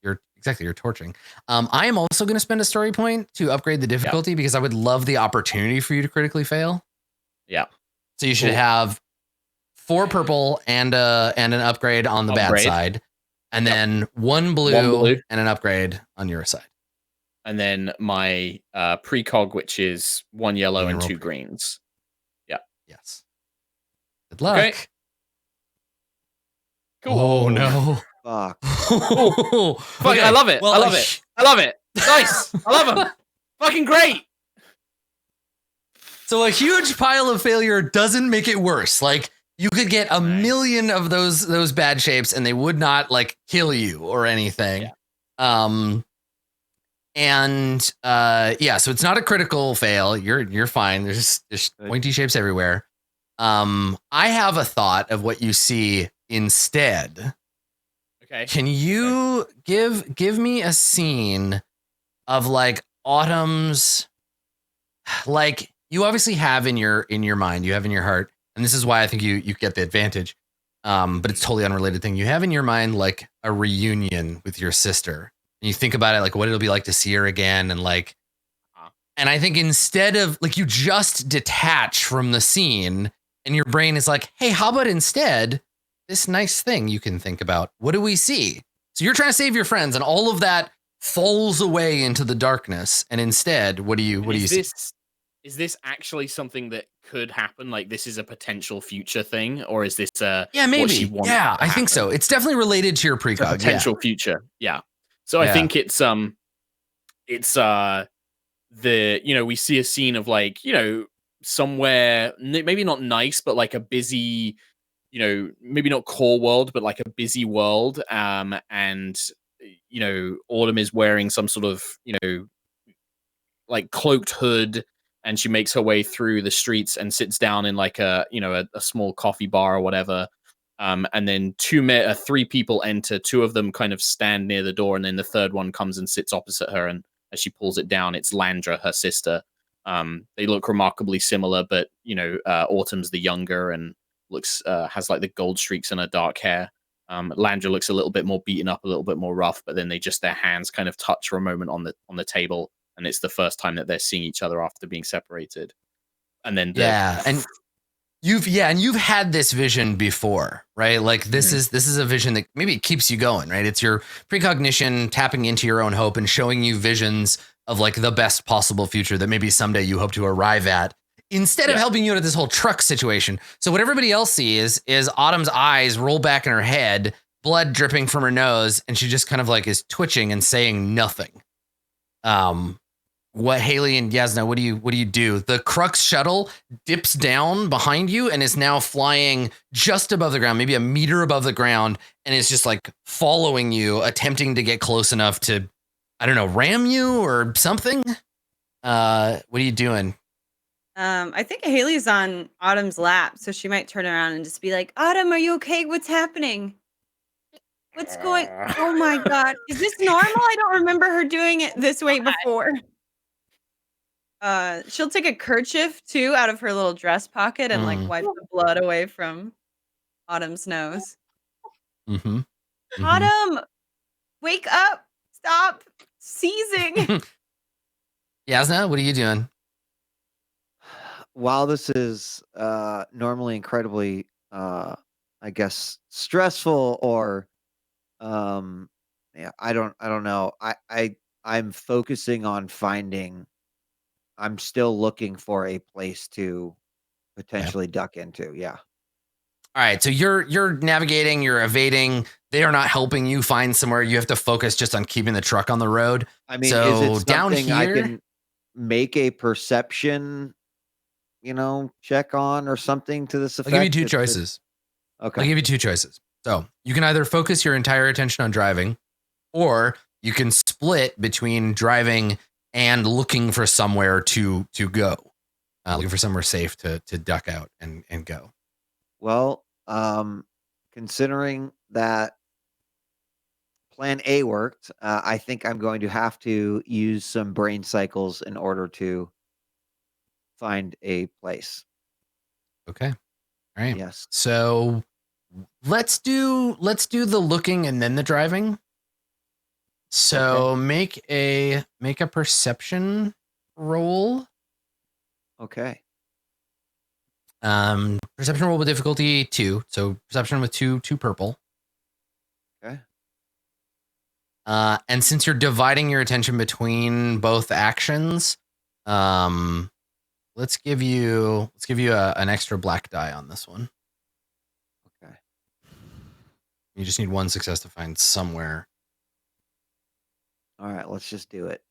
torching. I am also going to spend a story point to upgrade the difficulty because I would love the opportunity for you to critically fail. Yeah. So you should have 4 purple and an upgrade on the bad side, and then 1 blue and an upgrade on your side. And then my precog, which is 1 yellow and 2 greens. Yeah. Yes. Good luck. Okay. Cool. Oh no! Fuck. Fuck! I love it. Well, I love it. Nice. I love them. Fucking great. So a huge pile of failure doesn't make it worse. Like you could get a million of those bad shapes and they would not like kill you or anything. Yeah. So it's not a critical fail. You're fine. There's pointy shapes everywhere. I have a thought of what you see instead. Okay. Can you give me a scene of like Autumn's, like you obviously have in your mind, you have in your heart, and this is why I think you get the advantage. But it's totally unrelated thing. You have in your mind like a reunion with your sister. And you think about it, like what it'll be like to see her again. And like, and I think instead of like, you just detach from the scene and your brain is like, hey, how about instead this nice thing you can think about? What do we see? So you're trying to save your friends and all of that falls away into the darkness. And instead, what do you see? Is this actually something that could happen? Like this is a potential future thing, or is this yeah, maybe. Yeah, I think so. It's definitely related to your precog. Potential future. Yeah. So I think it's the, you know, we see a scene of like, you know, somewhere maybe not nice, but like a busy, you know, maybe not core world, but like a busy world. And you know, Autumn is wearing some sort of, you know, like cloaked hood, and she makes her way through the streets and sits down in like a, you know, a small coffee bar or whatever. And then three people enter. Two of them kind of stand near the door, and then the third one comes and sits opposite her. And as she pulls it down, it's Landra, her sister. They look remarkably similar, but you know, Autumn's the younger and looks has like the gold streaks in her dark hair. Landra looks a little bit more beaten up, a little bit more rough, but then their hands kind of touch for a moment on the table, and it's the first time that they're seeing each other after being separated. And then you've had this vision before, right? Like this is a vision that maybe keeps you going, right? It's your precognition tapping into your own hope and showing you visions of like the best possible future that maybe someday you hope to arrive at, instead of helping you out of this whole truck situation. So what everybody else sees is Autumn's eyes roll back in her head, blood dripping from her nose, and she just kind of like is twitching and saying nothing. What Haley and Yasna, what do you do? The Crux shuttle dips down behind you and is now flying just above the ground, maybe a meter above the ground, and is just like following you, attempting to get close enough to, I don't know, ram you or something. What are you doing? I think Haley's on Autumn's lap, so she might turn around and just be like, Autumn, are you okay? What's happening? What's going? Oh my God. Is this normal? I don't remember her doing it this way before. She'll take a kerchief too out of her little dress pocket and like wipe the blood away from Autumn's nose. Autumn, wake up! Stop seizing. Yasna, what are you doing? While this is normally incredibly, I guess, stressful or, I don't know. I'm focusing on finding. I'm still looking for a place to potentially duck into. Yeah. All right. So you're navigating, you're evading. They are not helping you find somewhere. You have to focus just on keeping the truck on the road. I mean, so is it down something here, I can make a perception, check on or something to this effect? I'll give you two choices. Okay. I'll give you two choices. So you can either focus your entire attention on driving, or you can split between driving and looking for somewhere to go, looking for somewhere safe to duck out and go. Well, considering that plan A worked, I think I'm going to have to use some brain cycles in order to find a place. Okay. All right. Yes. So let's do the looking and then the driving. So make a perception roll. Okay. Perception roll with difficulty 2. So perception with two purple. Okay. And since you're dividing your attention between both actions, let's give you an extra black die on this one. Okay. You just need one success to find somewhere. All right, let's just do it.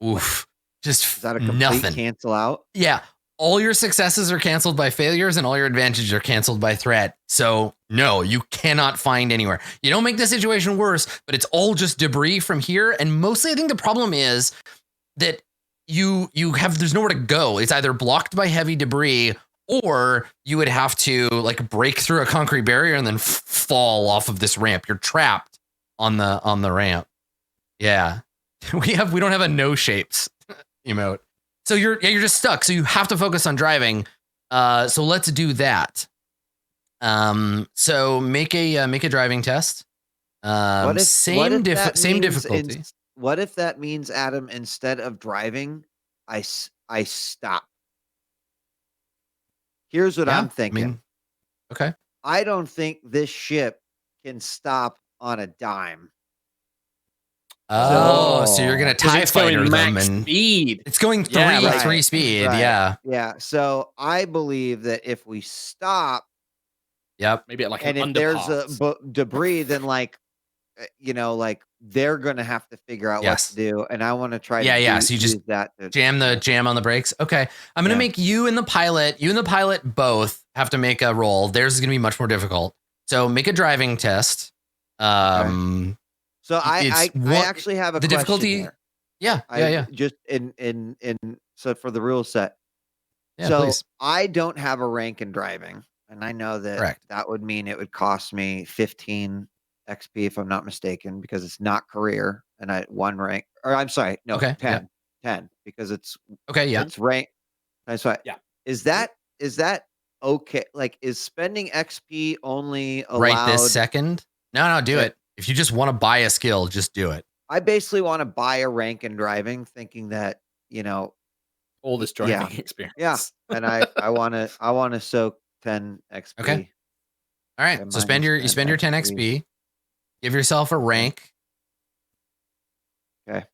Oof. Just Is that a complete nothing. cancel out? Yeah. All your successes are canceled by failures and all your advantages are canceled by threat. So no, you cannot find anywhere. You don't make the situation worse, but it's all just debris from here. And mostly I think the problem is that there's nowhere to go. It's either blocked by heavy debris or you would have to like break through a concrete barrier and then fall off of this ramp. You're trapped on the ramp. Yeah. We don't have a no shapes emote. So you're just stuck. So you have to focus on driving. So let's do that. So make a driving test. Same difficulty. What if that means, Adam, instead of driving, I stop? Here's what I'm thinking. Okay. I don't think this ship can stop on a dime. So you're gonna TIE fighter them and speed. It's going three speed. Right. Yeah. So I believe that if we stop, maybe at like and an if there's underpass. a debris, then like they're gonna have to figure out what to do, and I want to try. So you just jam on the brakes. Okay, I'm gonna make you and the pilot both have to make a roll. Theirs is gonna be much more difficult. So make a driving test. So I actually have a the difficulty. Here. Yeah. Just in so for the rule set. Yeah, so please. I don't have a rank in driving, and I know that that would mean it would cost me 15 XP if I'm not mistaken, because it's not career, and I one rank. Or I'm sorry, no, 10 because it's it's rank. That's right. Yeah. Is that okay? Like, is spending XP only allowed right this second? No, do it. If you just want to buy a skill, just do it. I basically want to buy a rank in driving, thinking that all this driving experience. Yeah, and I want to soak 10 XP. Okay. All right. So spend your 10 XP. Give yourself a rank. Okay.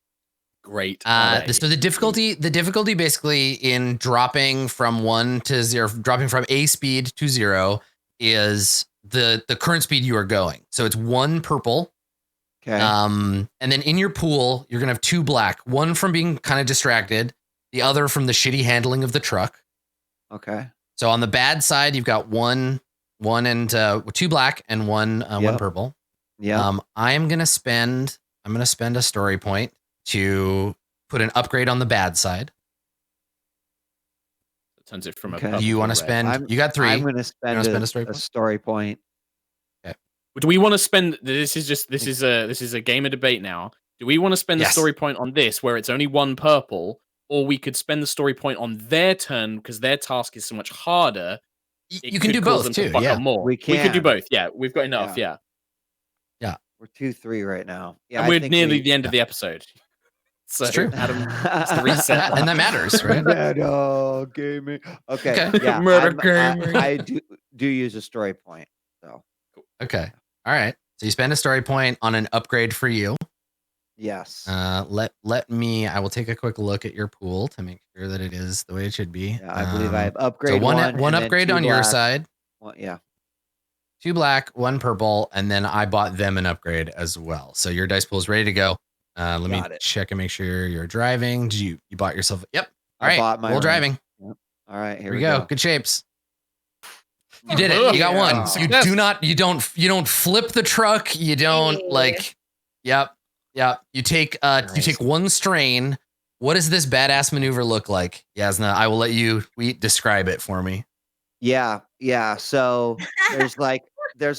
Great. So the difficulty basically in dropping from 1 to 0, dropping from A speed to 0 is the current speed you are going. So it's 1 purple. Okay. And then in your pool, you're gonna have 2 black. One from being kind of distracted, the other from the shitty handling of the truck. Okay. So on the bad side, you've got one and 2 black and one purple. Yeah. I'm gonna spend a story point to put an upgrade on the bad side. Turns it from a. You want to spend? You got 3. I'm going to spend a story point. Okay. Do we want to spend? This is a game of debate now. Do we want to spend the story point on this, where it's only 1 purple, or we could spend the story point on their turn because their task is so much harder? You can do both too. Yeah, more. We could do both. Yeah, we've got enough. Yeah. We're 2-3 right now. Yeah, and we're nearly the end of the episode. So it's true. Adam, it's the reset, and that matters, right? Murder gaming. Okay. Yeah. Murder gaming. I do use a story point. So. Okay. All right. So you spend a story point on an upgrade for you. Yes. Let me. I will take a quick look at your pool to make sure that it is the way it should be. Yeah, I believe I have upgrade. So one upgrade on your side. Well, yeah. 2 black, 1 purple, and then I bought them an upgrade as well. So your dice pool is ready to go. Let me check and make sure you're driving. Did you bought yourself? Yep. All right. Full driving. Yep. All right. Here we go. Good shapes. You did it. You got 1. You don't flip the truck. You don't Yep. You take 1 strain. What does this badass maneuver look like? Yasna, I will let you describe it for me. Yeah. So there's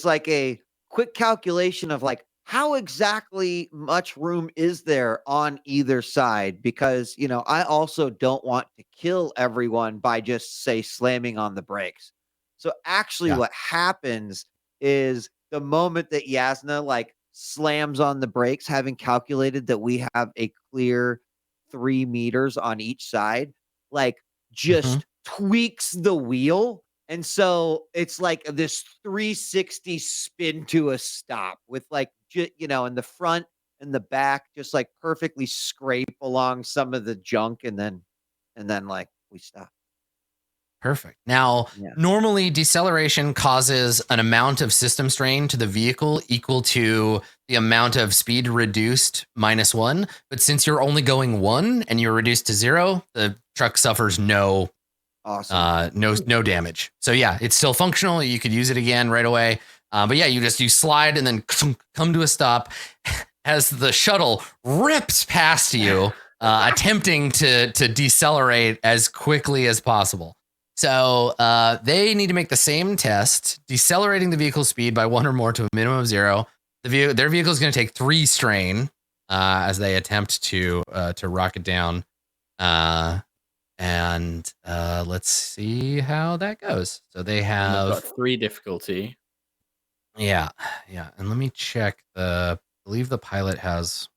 like a quick calculation of like how exactly much room is there on either side, because I also don't want to kill everyone by just slamming on the brakes. So actually what happens is the moment that Yasna like slams on the brakes, having calculated that we have a clear 3 meters on each side, like just tweaks the wheel. And so it's like this 360 spin to a stop with like, in the front and the back, just like perfectly scrape along some of the junk. And then like we stop. Perfect. Now, Yeah. normally deceleration causes an amount of system strain to the vehicle equal to the amount of speed reduced -1. But since you're only going 1 and you're reduced to 0, the truck suffers no damage. So yeah, it's still functional. You could use it again right away. But yeah, you slide and then come to a stop as the shuttle rips past you, attempting to decelerate as quickly as possible. So they need to make the same test, decelerating the vehicle speed by 1 or more to a minimum of 0. Their vehicle is going to take 3 strain as they attempt to rocket down. And let's see how that goes. So they have got 3 difficulty. Yeah. And let me check I believe the pilot has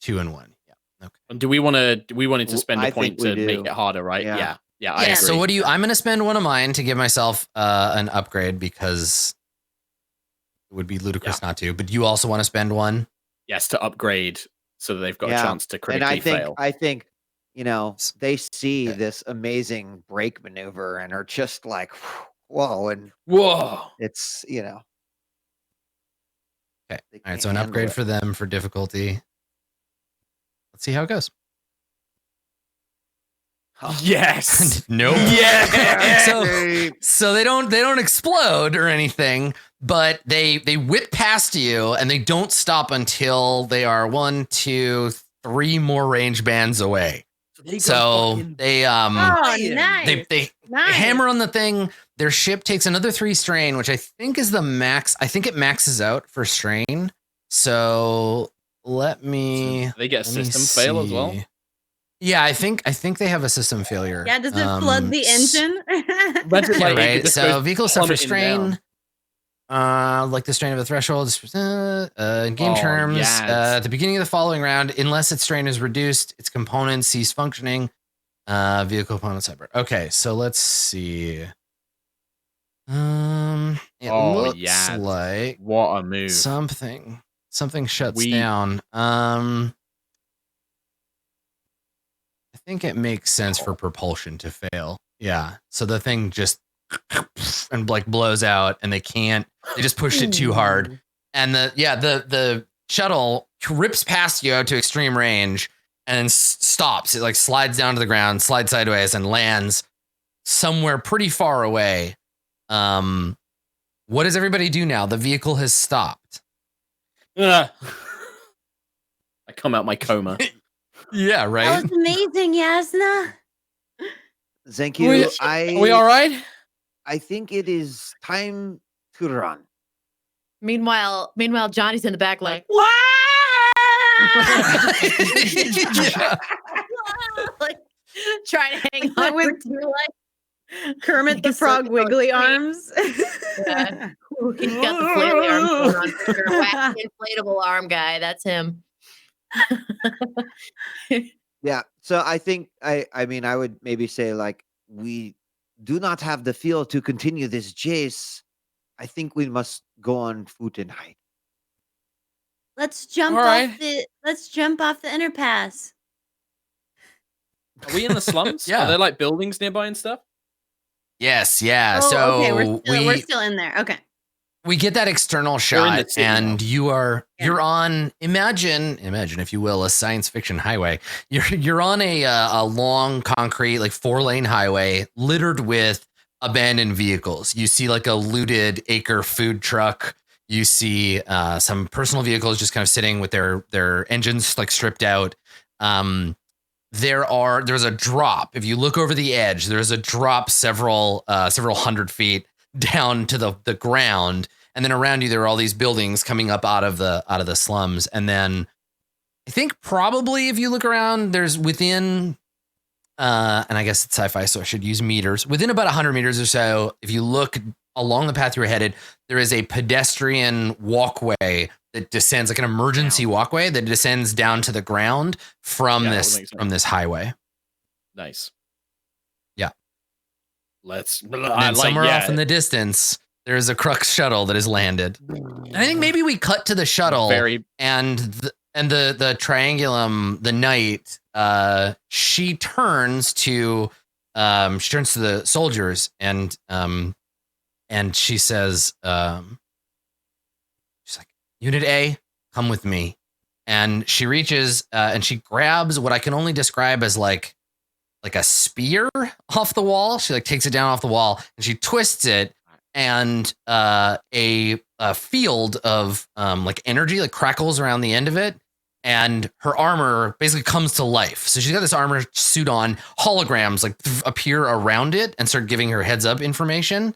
2 and 1. Yeah. Okay. And do we want to spend a point to make it harder, right? Yeah. Yeah. I agree. So what do you? I'm going to spend 1 of mine to give myself an upgrade because it would be ludicrous not to. But you also want to spend 1? Yes, to upgrade so that they've got a chance to critically fail. I think they see this amazing brake maneuver and are just like, whoa, and it's Okay. All right. So an upgrade for them for difficulty. Let's see how it goes. Yes. Nope. Yeah. So they don't explode or anything, but they whip past you and they don't stop until they are 1, 2, 3 more range bands away. So they nice. they hammer on the thing. Their ship takes another 3 strain, which I think is the max. I think it maxes out for strain. So let me. They get a system fail as well. Yeah, I think they have a system failure. Yeah, does it flood the engine? Right. So vehicles suffer strain. Like the strain of a threshold in game terms, at the beginning of the following round, unless its strain is reduced, its components cease functioning. Vehicle components separate. Okay, so let's see. It looks like what a move. Something shuts down. I think it makes sense for propulsion to fail. Yeah. So the thing just and like blows out and they just pushed it too hard. And the shuttle rips past you out to extreme range and then stops. It like slides down to the ground, slides sideways and lands somewhere pretty far away. What does everybody do now? The vehicle has stopped. I come out my coma. Yeah, right. That was amazing, Yasna. Thank you. Are we all right? I think it is time to run. Meanwhile, Johnny's in the back like, like trying to hang on with Kermit the Frog wiggly arms. Yeah. He's got the flailing arms going on for sure. Wacky inflatable arm guy. That's him. Yeah. So I think I would maybe say like we do not have the fuel to continue this chase. I think we must go on foot and hide. Let's jump off the underpass. Are we in the slums? Yeah. Are there like buildings nearby and stuff? Yes, yeah. Oh, So okay, we're still in there. Okay. We get that external shot, and you're on. Imagine, if you will, a science fiction highway. You're on a long concrete, like 4-lane highway, littered with abandoned vehicles. You see like a looted acre food truck. You see some personal vehicles just kind of sitting with their engines like stripped out. There's a drop. If you look over the edge, there's a drop several hundred feet down to the ground, and then around you there are all these buildings coming up out of the slums. And then I think probably if you look around, there's within and I guess it's sci-fi, so I should use meters. Within about 100 meters or so, if you look along the path you're headed, there is a pedestrian walkway that descends, like an emergency walkway that descends down to the ground from this highway. Nice. Yeah. Somewhere off in the distance, there's a Crux shuttle that has landed. And I think maybe we cut to the shuttle and the Triangulum, the knight, she turns to she turns to the soldiers and she says, she's like, Unit A, come with me. And she reaches and she grabs what I can only describe as like a spear off the wall. She like takes it down off the wall and she twists it, and a field of like energy like crackles around the end of it, and her armor basically comes to life. So she's got this armor suit on, holograms like appear around it and start giving her heads up information.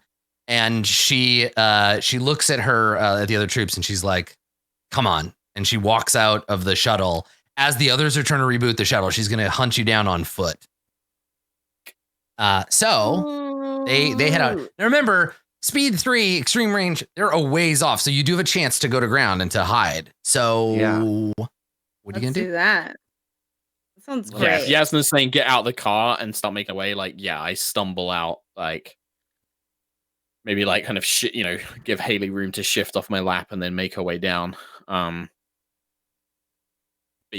And she looks at her at the other troops and she's like, come on. And she walks out of the shuttle. As the others are trying to reboot the shuttle, she's going to hunt you down on foot. So they head out. Now remember, speed 3, extreme range, they're a ways off. So you do have a chance to go to ground and to hide. So what are you going to do? That. That sounds great. Yeah, if Yasna's saying get out the car and start making away, like, yeah, I stumble out, like, maybe like kind of give Haley room to shift off my lap and then make her way down. But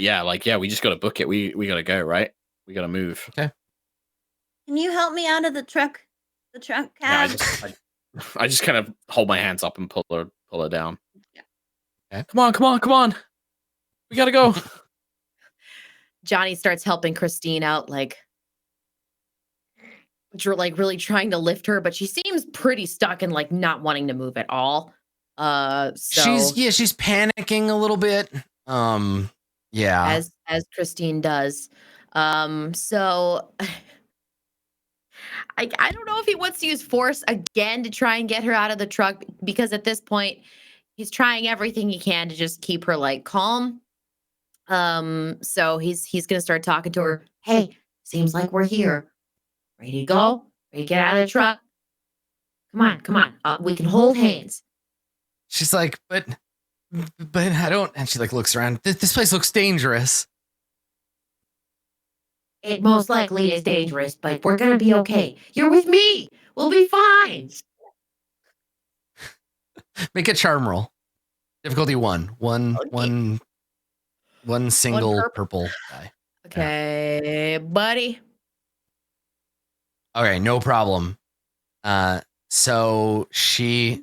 yeah, we just got to book it. We got to go, right? We got to move. Okay. Can you help me out of the truck? The truck cab? Yeah, I just kind of hold my hands up and pull her down. Yeah. Okay. Come on. We gotta go. Johnny starts helping Christine out, like really trying to lift her, but she seems pretty stuck and like not wanting to move at all. So she's panicking a little bit. Yeah. As Christine does. So I don't know if he wants to use force again to try and get her out of the truck, because at this point he's trying everything he can to just keep her like calm. So he's gonna start talking to her. Hey, seems like we're here. Ready to go? Ready to get out of the truck? Come on. We can hold hands. She's like, but I don't. And she like looks around. This place looks dangerous. It most likely is dangerous, but we're gonna be okay. You're with me. We'll be fine. Make a charm roll. Difficulty 1. One single purple die. Okay, buddy. Okay, no problem. So she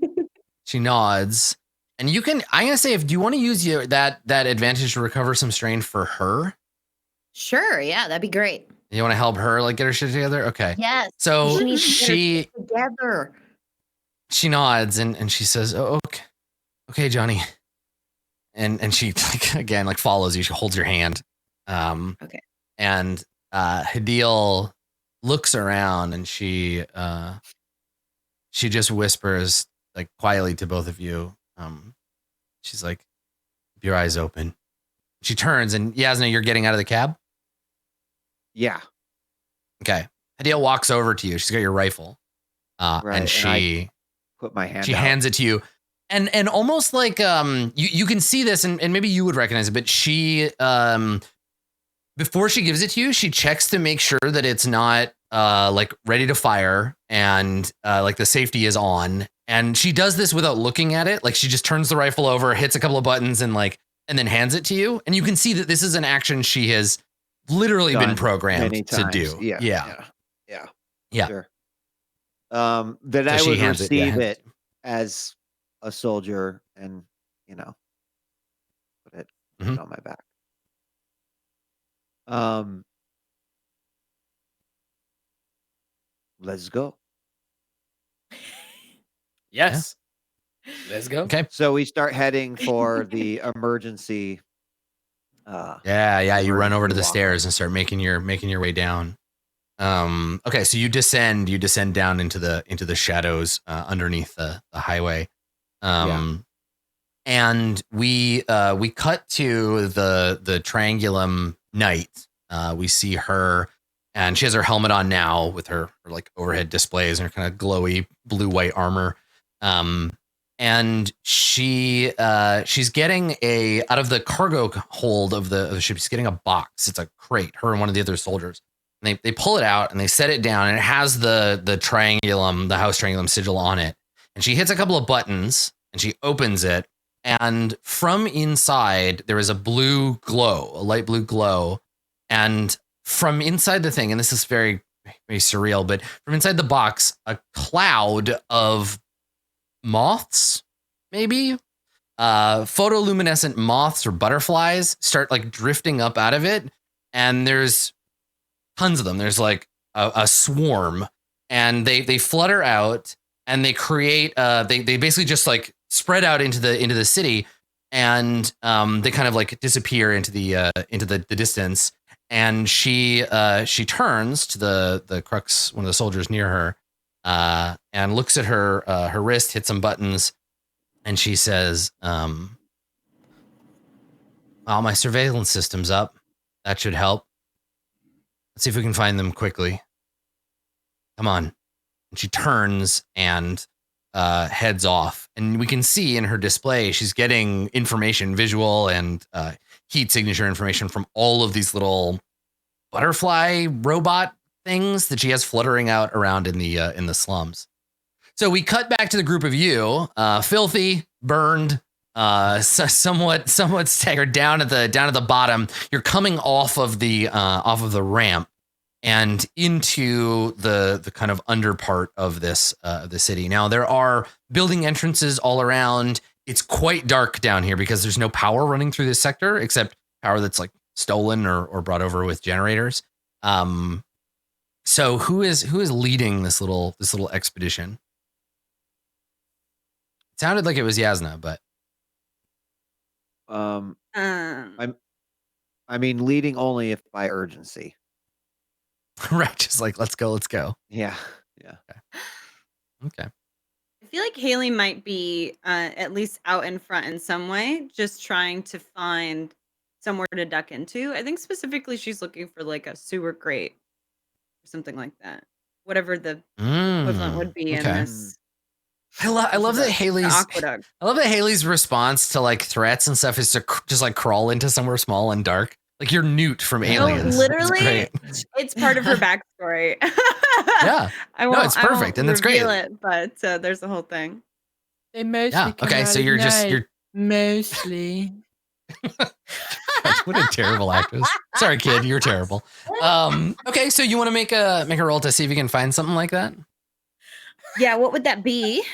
nods, and you can. I'm gonna say, do you want to use that advantage to recover some strain for her? Sure, yeah, that'd be great. You want to help her like get her shit together? Okay. Yes. So need to get her she shit together. She nods and she says, "Oh, okay, Johnny." And she like again like follows you. She holds your hand. Okay. And Hadil looks around and she just whispers like quietly to both of you. She's like, "Keep your eyes open." She turns and Yasna, you're getting out of the cab? Yeah. Okay. Hadil walks over to you. She's got your rifle. Right, and she put my hand She out. hands it to you. And almost like you can see this and maybe you would recognize it, but she before she gives it to you, she checks to make sure that it's not like ready to fire and like the safety is on. And she does this without looking at it. Like she just turns the rifle over, hits a couple of buttons and then hands it to you. And you can see that this is an action she has literally been programmed to do. Yeah. Sure. Then So I she would hands it, receive hands it as a soldier and, put it Mhm. on my back. Let's go. Yes. Let's go. Okay. So we start heading for the emergency. Yeah. You run over to the walk. stairs and start making your way down. Okay, so you descend down into the shadows underneath the highway. And we cut to the Triangulum Knight. We see her, and she has her helmet on now with her like overhead displays and her kind of glowy blue-white armor. And she's getting out of the cargo hold of the ship. She's getting a box. It's a crate. Her and one of the other soldiers. And they pull it out and they set it down, and it has the Triangulum, the House Triangulum sigil on it. And she hits a couple of buttons and she opens it. And from inside, there is a light blue glow. And from inside the thing, and this is very, very surreal. But from inside the box, a cloud of moths, maybe photoluminescent moths or butterflies start like drifting up out of it, and there's tons of them. There's like a swarm, and they flutter out, and they create they basically just like spread out into the city, and they kind of like disappear into the distance. And she turns to the crux, one of the soldiers near her, and looks at her wrist, hits some buttons, and she says, "Well, my surveillance system's up. That should help. Let's see if we can find them quickly. Come on." And she turns and heads off. And we can see in her display, she's getting information, visual and heat signature information from all of these little butterfly robot things that she has fluttering out around in the slums. So we cut back to the group of you, filthy, burned, somewhat staggered down at the bottom. You're coming off of the ramp and into the kind of under part of this the city. Now there are building entrances all around. It's quite dark down here because there's no power running through this sector except power that's like stolen or brought over with generators. So who is leading this little expedition? It sounded like it was Yasna, but I mean, leading only if by urgency. right, just like let's go. Yeah. Okay. I feel like Haley might be at least out in front in some way, just trying to find somewhere to duck into. I think specifically she's looking for like a sewer grate or something like that. Whatever the equivalent would be in this. I love that Haley's aqueduct. I love that Haley's response to like threats and stuff is to just like crawl into somewhere small and dark. Like you're Newt from Aliens. Literally, it's part of her backstory. Yeah. It's perfect, and that's great. It, but there's the whole thing. They mostly Okay, so you're mostly. What a terrible actress. Sorry, kid, you're terrible. Okay, so you want to make a roll to see if you can find something like that? Yeah, what would that be?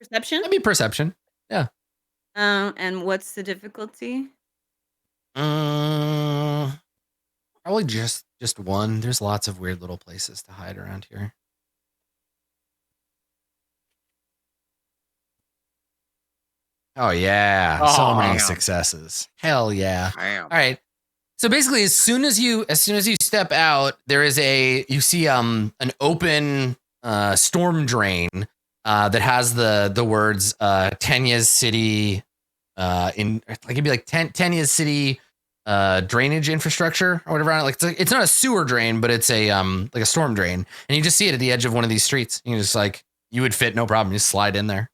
Perception? That'd be perception. Yeah. And what's the difficulty? Probably just one. There's lots of weird little places to hide around here. Oh yeah, so many successes. Hell yeah. All right. So basically, as soon as you step out, there is you see an open storm drain that has the words Tanya's City in like it'd be like Tanya's City drainage infrastructure or whatever. Like it's not a sewer drain, but it's a like a storm drain, and you just see it at the edge of one of these streets. You just like you would fit no problem. You just slide in there.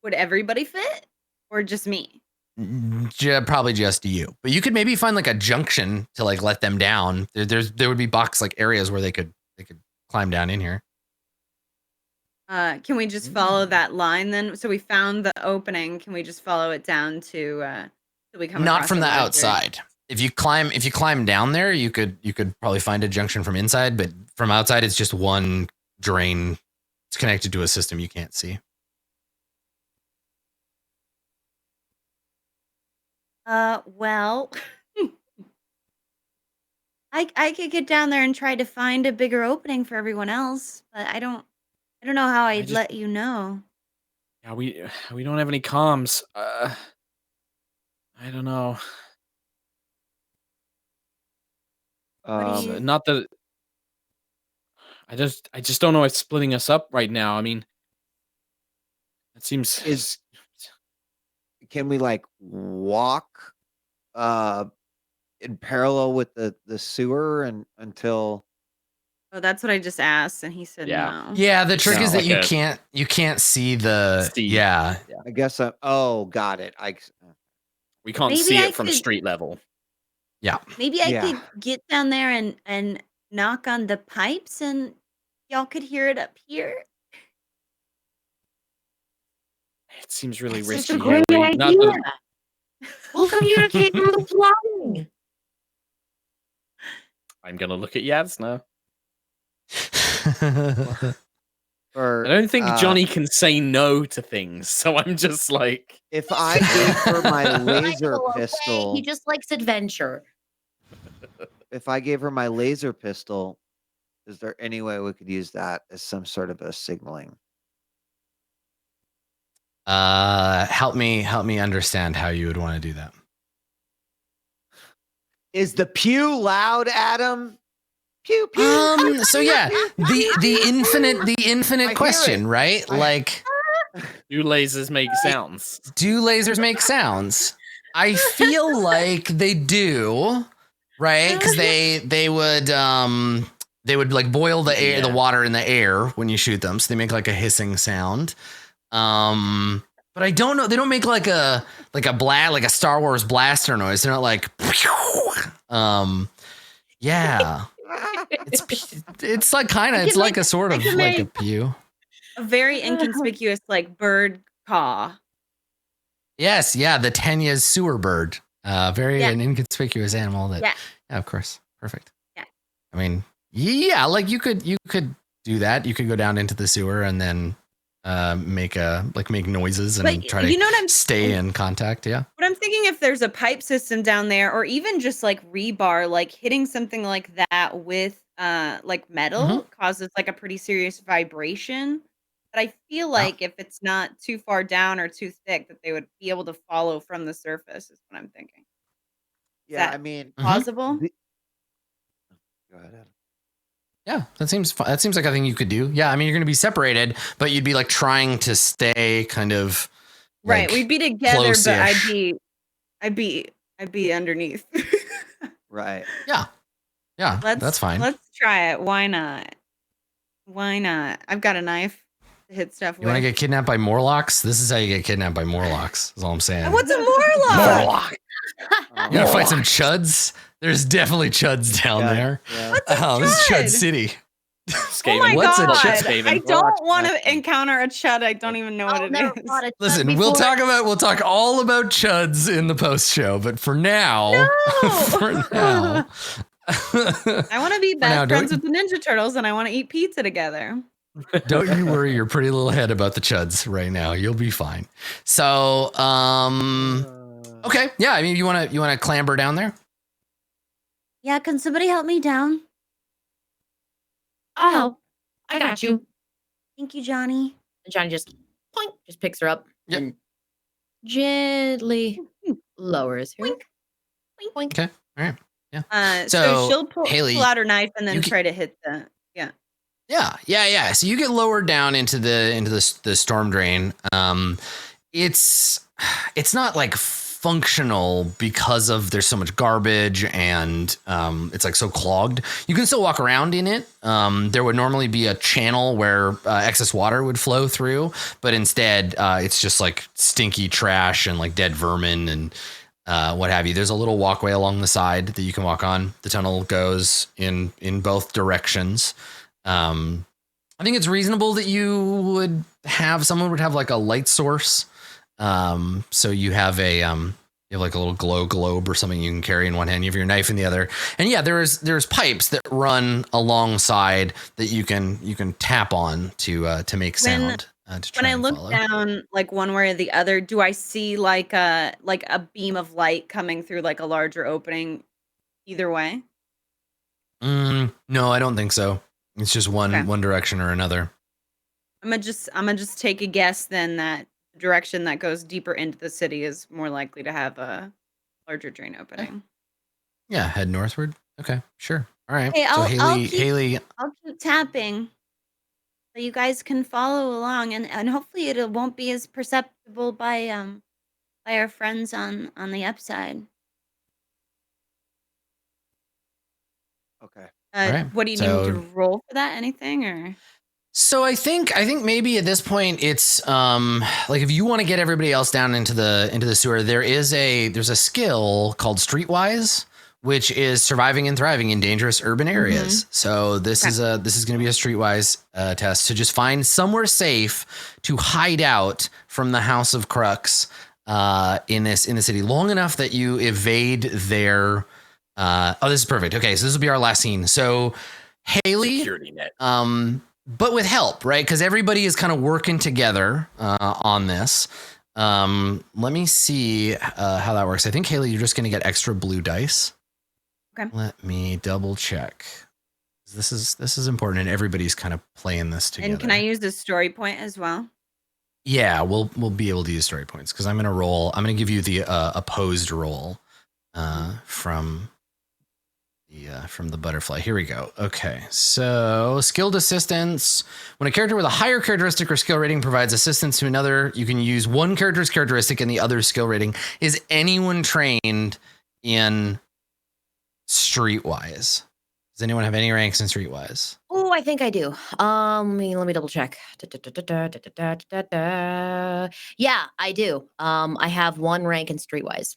Would everybody fit, or just me? Probably just you, but you could maybe find like a junction to like let them down. There would be box like areas where they could climb down in here. Can we just follow that line then? So we found the opening. Can we just follow it down to we come? Not from the outside. If you climb down there, you could probably find a junction from inside, but from outside, it's just one drain. It's connected to a system you can't see. Well, I could get down there and try to find a bigger opening for everyone else, but I don't know how I'd let you know. Yeah, we don't have any comms. I don't know. Not that I just don't know if splitting us up right now. I mean, it seems can we like walk in parallel with the sewer and until Oh, that's what I just asked, and he said no. Yeah, the trick is that you can't see the yeah. I guess got it. We can't see it from street level. Yeah. Maybe I could get down there and knock on the pipes and y'all could hear it up here. It seems really That's risky. a great idea. We'll communicate through the plumbing. I'm gonna look at Yaz now. Or I don't think Johnny can say no to things, so I'm just like, if I gave her my laser Michael, okay? pistol, He just likes adventure. if I gave her my laser pistol, is there any way we could use that as some sort of a signaling? Help me understand how you would want to do that. Is the pew loud, Adam? Pew pew. So yeah, the infinite I question, hear it. right? Like, do lasers make sounds? do lasers make sounds? I feel like they do, right? Because they would like boil the air, the water in the air when you shoot them, so they make like a hissing sound. But I don't know. They don't make like a Star Wars blaster noise. They're not like, yeah. It's like kind of, it's like a sort of like a pew. A very inconspicuous like bird caw. Yes, yeah, the Tanya's sewer bird. Very an inconspicuous animal that. Yeah, of course, perfect. Yeah. I mean, yeah, like you could do that. You could go down into the sewer and then make noises and try to stay in contact. Yeah. But I'm thinking if there's a pipe system down there, or even just like rebar, like hitting something like that with like metal causes like a pretty serious vibration. But I feel like if it's not too far down or too thick, that they would be able to follow from the surface. Is what I'm thinking. Yeah, I mean, plausible. Go ahead, Adam. Yeah, that seems like a thing you could do. Yeah, I mean, you're going to be separated, but you'd be like trying to stay kind of right. Like, We'd be together, close-ish. but I'd be underneath. Right. Yeah, that's fine. Let's try it. Why not? I've got a knife to hit stuff You with. want to get kidnapped by Morlocks? This is how you get kidnapped by Morlocks. Is all I'm saying. What's a Morlock? You gotta fight some chuds. There's definitely chuds down there. Yeah. What's a This is chud? Chud City. Oh my What's a god! chud? I don't want to encounter a chud. I don't even know what it is. Listen, we'll talk all about chuds in the post show, but for now, I want to be best friends with the Ninja Turtles, and I want to eat pizza together. Don't you worry your pretty little head about the chuds right now. You'll be fine. So, okay, yeah. I mean, you want to clamber down there? Yeah, can somebody help me down? Oh, I got you. Thank you, Johnny. And Johnny just picks her up Yep. and gently lowers her. Okay, all right. Yeah. So she'll pull Haley, out her knife and then you try to hit the Yeah. So you get lowered down into the storm drain. It's not like functional because of there's so much garbage and it's like so clogged. You can still walk around in it. There would normally be a channel where excess water would flow through, but instead it's just like stinky trash and like dead vermin and what have you. There's a little walkway along the side that you can walk on. The tunnel goes in both directions. I think it's reasonable that someone would have like a light source. So you have like a little glow globe or something you can carry in one hand. You have your knife in the other. And yeah, there's pipes that run alongside that you can tap on to make sound. When I look down like one way or the other, do I see like a beam of light coming through like a larger opening either way? No, I don't think so. It's just one direction or another. I'm gonna just take a guess then that the direction that goes deeper into the city is more likely to have a larger drain opening. Yeah, head northward. Okay, sure. All right. Hey, so Haley, I'll keep tapping so you guys can follow along, and hopefully it won't be as perceptible by our friends on the upside. Okay. Right. What do you need me to roll for that? Anything or? So I think maybe at this point it's like if you want to get everybody else down into the sewer, there's a skill called Streetwise, which is surviving and thriving in dangerous urban areas. So this is going to be a Streetwise test to just find somewhere safe to hide out from the House of Crux in the city long enough that you evade their This is perfect. Okay, so this will be our last scene. So Haley, Security net. but with help, right? Because everybody is kind of working together on this. Let me see how that works. I think Haley, you're just going to get extra blue dice. Okay. Let me double check. This is important, and everybody's kind of playing this together. And can I use the story point as well? Yeah, we'll be able to use story points because I'm going to roll. I'm going to give you the opposed roll from the butterfly. Here we go. Okay, so skilled assistance. When a character with a higher characteristic or skill rating provides assistance to another, you can use one character's characteristic and the other's skill rating. Is anyone trained in Streetwise? Does anyone have any ranks in Streetwise? Oh, I think I do. Let me double check. Yeah, I do. I have 1 rank in Streetwise.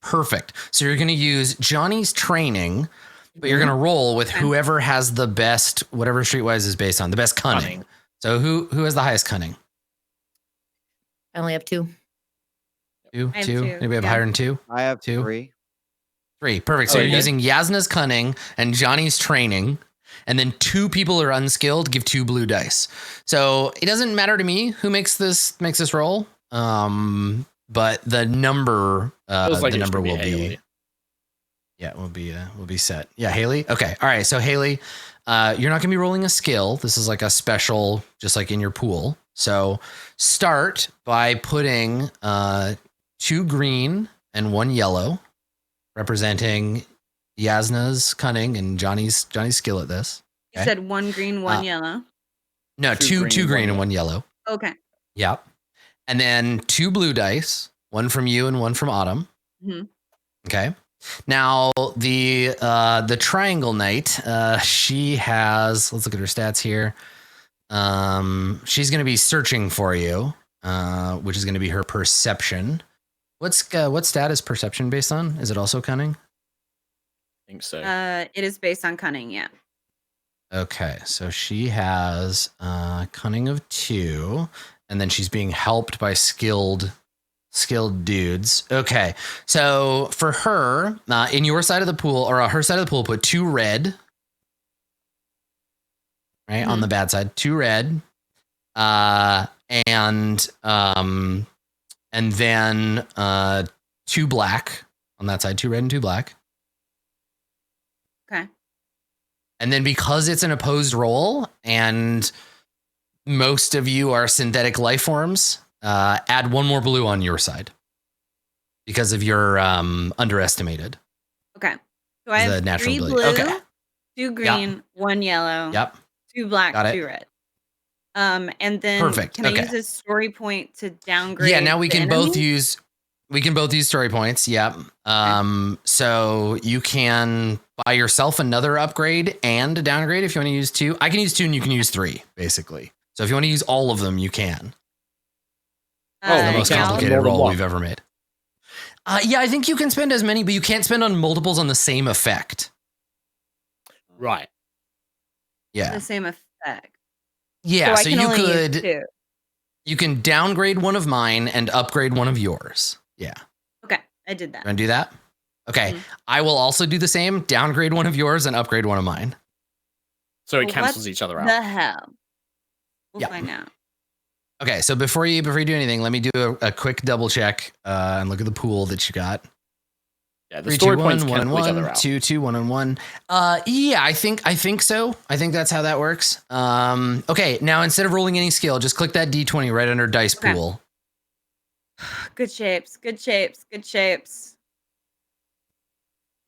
Perfect. So you're going to use Johnny's training, but you're going to roll with whoever has the best, whatever Streetwise is based on, the best cunning. So who has the highest cunning? I only have 2. Two? I have 2? two, Anybody have yeah. higher than 2? I have 2. 3. 3. Perfect. So Oh, you're okay. using Yasna's cunning and Johnny's training, and then 2 people are unskilled. Give 2 blue dice. So it doesn't matter to me who makes this roll. But the number, Feels like the it number should be will Haley. be set. Yeah, Haley. Okay. All right. So Haley, you're not gonna be rolling a skill. This is like a special, just like in your pool. So start by putting 2 green and 1 yellow, representing Yasna's cunning and Johnny's skill at this. You Okay. said 1 green, 1 yellow. No, two green and 1 yellow. Okay. Yep. And then 2 blue dice, 1 from you and 1 from Autumn. Mhm. Okay. Now the triangle knight, she has, let's look at her stats here. She's going to be searching for you, which is going to be her perception. What stat is perception based on? Is it also cunning? I think so. It is based on cunning, yeah. Okay, so she has cunning of 2, and then she's being helped by skilled dudes. Okay, so for her, in your side of the pool, or her side of the pool, put 2 red. Right, on the bad side, 2 red, and then 2 black on that side, 2 red and 2 black. Okay. And then because it's an opposed roll and most of you are synthetic life forms, add 1 more blue on your side because of your underestimated. Okay. So I The have natural 3 ability. blue, Okay. 2 green, 1 yellow, Yep. 2 black, Got it. 2 red. And then Perfect. can Okay. I use a story point to downgrade? Yeah, now we the can both enemy? use story points. Yep. So you can buy yourself another upgrade and a downgrade if you want to use 2. I can use 2 and you can use 3, basically. So if you want to use all of them, you can. The most yeah, I'll- complicated More than roll one. we've ever made. Yeah, I think you can spend as many, but you can't spend on multiples on the same effect. Right. Yeah. the same effect. Yeah, I so can you only use could 2. you can downgrade one of mine and upgrade one of yours. Yeah. Okay, I did that. Want to do that? Okay. Mhm. I will also do the same, downgrade one of yours and upgrade one of mine. So it Well, cancels what each other out. The hell. We'll Yeah. find out. Okay, so before you do anything, let me do a quick double check and look at the pool that you got. Yeah, the 3, story 2, points 1, 1, cancel each other 1, out. 2, 2, 1, and 1. Yeah, I think so. I think that's how that works. Okay, now instead of rolling any skill, just click that D20 right under dice Okay. pool. Good shapes, good shapes, good shapes.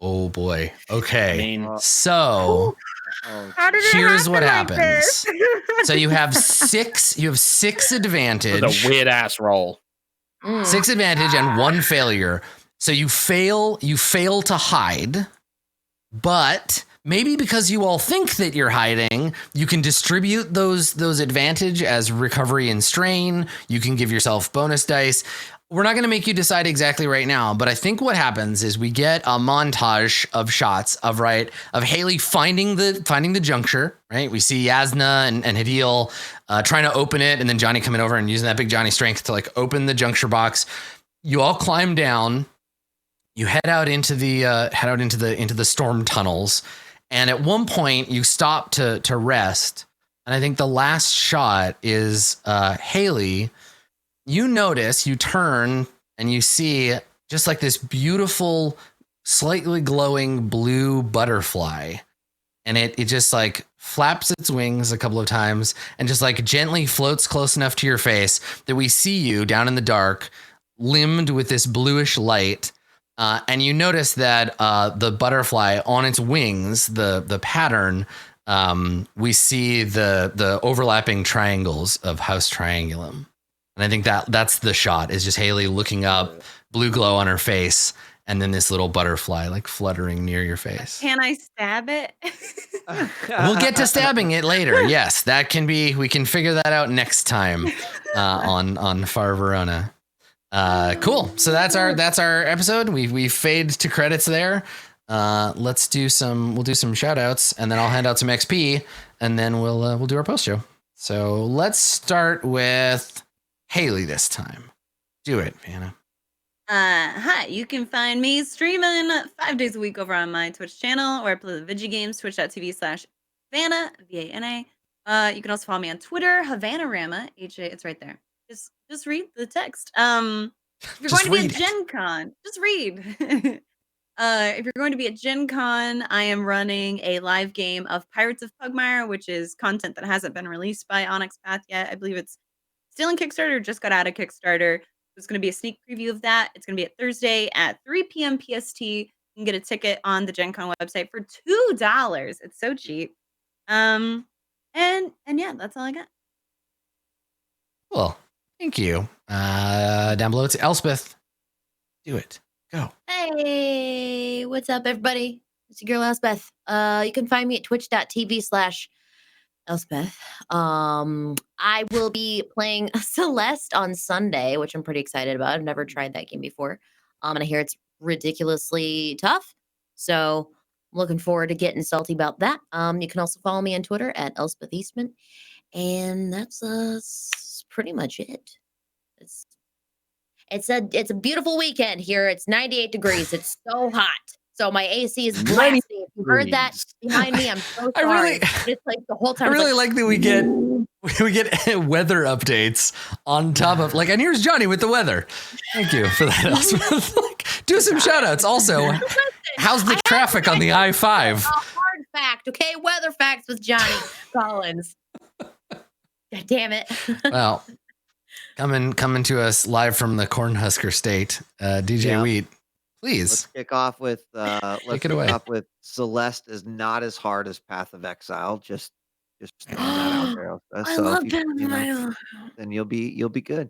Oh boy. I Okay. mean, So How did it here's what happen like happens. this? So you have 6 it advantage. was a weird ass roll. 6 advantage and 1 failure. So you fail to hide, but maybe because you all think that you're hiding, you can distribute those advantage as recovery and strain. You can give yourself bonus dice. We're not going to make you decide exactly right now, but I think what happens is we get a montage of shots of Haley finding the juncture, right? We see Yasna and Hadil trying to open it, and then Johnny coming over and using that big Johnny strength to like open the juncture box. You all climb down. you head out into the storm tunnels, and at one point you stop to rest. And I think the last shot is Haley. You notice, you turn, and you see just like this beautiful, slightly glowing blue butterfly. And it just like flaps its wings a couple of times and just like gently floats close enough to your face that we see you down in the dark, limbed with this bluish light. And you notice that the butterfly on its wings, the pattern, we see the overlapping triangles of House Triangulum. And I think that's the shot, is just Haley looking up, blue glow on her face, and then this little butterfly like fluttering near your face. Can I stab it? We'll get to stabbing it later. Yes, that can be. We can figure that out next time on Far Verona. Cool. So that's our episode. We fade to credits there. We'll do some shout outs, and then I'll hand out some XP, and then we'll do our post show. So let's start with Haley this time. Do it, Vana. Hi, you can find me streaming 5 days a week over on my Twitch channel, where I play the video games, twitch.tv/Vana, VANA. You can also follow me on Twitter, Havanarama, HA, it's right there. Just read the text. If you're going to be at Gen Con, just read. If you're going to be at Gen Con, I am running a live game of Pirates of Pugmire, which is content that hasn't been released by Onyx Path yet. I believe it's still in Kickstarter, just got out of Kickstarter. There's going to be a sneak preview of that. It's going to be at Thursday at 3 p.m. PST. You can get a ticket on the Gen Con website for $2. It's so cheap. And yeah, that's all I got. Cool. Thank you. Down below, it's Elspeth. Do it. Go. Hey, what's up, everybody? It's your girl, Elspeth. You can find me at twitch.tv/Elspeth. I will be playing Celeste on Sunday, which I'm pretty excited about. I've never tried that game before. And I hear it's ridiculously tough. So I'm looking forward to getting salty about that. You can also follow me on Twitter at Elspeth Eastman. And that's pretty much it. It's a beautiful weekend here. It's 98 degrees. It's so hot. So my AC is blasting. If you heard that behind me, I'm so sorry. It's like the whole time. I really like that we get weather updates on top of and here's Johnny with the weather. Thank you for that. Do some shout outs also. How's the traffic on the I-5? A hard fact, okay? Weather facts with Johnny Collins. God damn it. Well, coming to us live from the Cornhusker State, djWheat. Please. Let's kick off with Celeste is not as hard as Path of Exile. Just throwing that out there. I love that. Then you'll be good.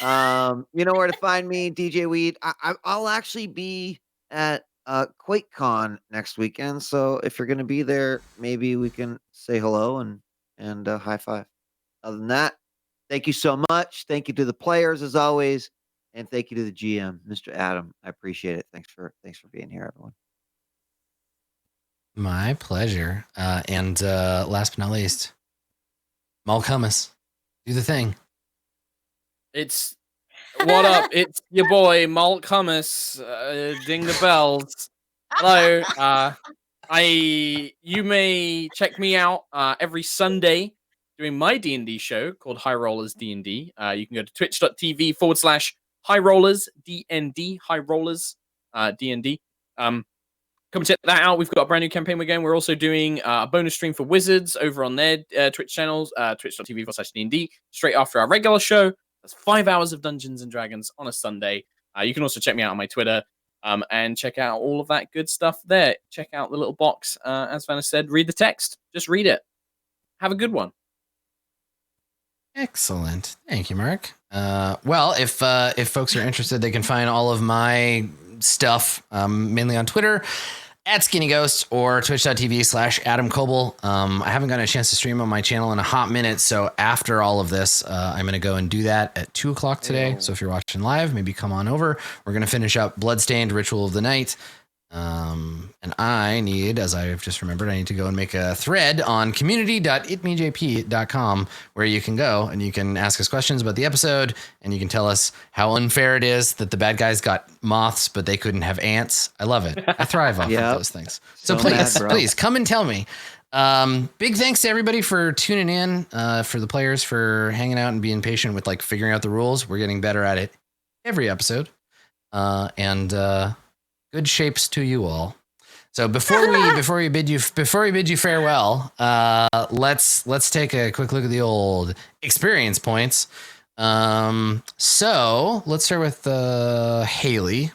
You know where to find me, djWheat. I'll actually be at QuakeCon next weekend. So if you're gonna be there, maybe we can say hello and high five. Other than that, thank you so much. Thank you to the players as always. And thank you to the GM, Mr. Adam. I appreciate it. Thanks for being here, everyone. My pleasure. And last but not least, Mal Hummus. Do the thing. It's what up? It's your boy Malt Hummus. Ding the bells. Hello. You may check me out every Sunday doing my D&D show called High Rollers D&D. You can go to twitch.tv/High Rollers DND, High Rollers DND. Come check that out. We've got a brand new campaign we're going. We're also doing a bonus stream for Wizards over on their Twitch channels, twitch.tv/DND, straight after our regular show. That's 5 hours of Dungeons and Dragons on a Sunday. You can also check me out on my Twitter and check out all of that good stuff there. Check out the little box. As Vanna said, read the text. Just read it. Have a good one. Excellent. Thank you, Mark. Well, if folks are interested, they can find all of my stuff mainly on Twitter at skinnyghost or twitch.tv/Adam Coble. I haven't gotten a chance to stream on my channel in a hot minute, so after all of this, I'm going to go and do that at 2:00 today. So if you're watching live, maybe come on over. We're going to finish up Bloodstained Ritual of the Night. And I need, as I've just remembered, I need to go and make a thread on community.itmejp.com where you can go and you can ask us questions about the episode and you can tell us how unfair it is that the bad guys got moths, but they couldn't have ants. I love it. I thrive off of those things. So please come and tell me. Big thanks to everybody for tuning in, for the players for hanging out and being patient with like figuring out the rules. We're getting better at it every episode. And good shapes to you all. So before we bid you farewell, let's take a quick look at the old experience points. So let's start with Haley.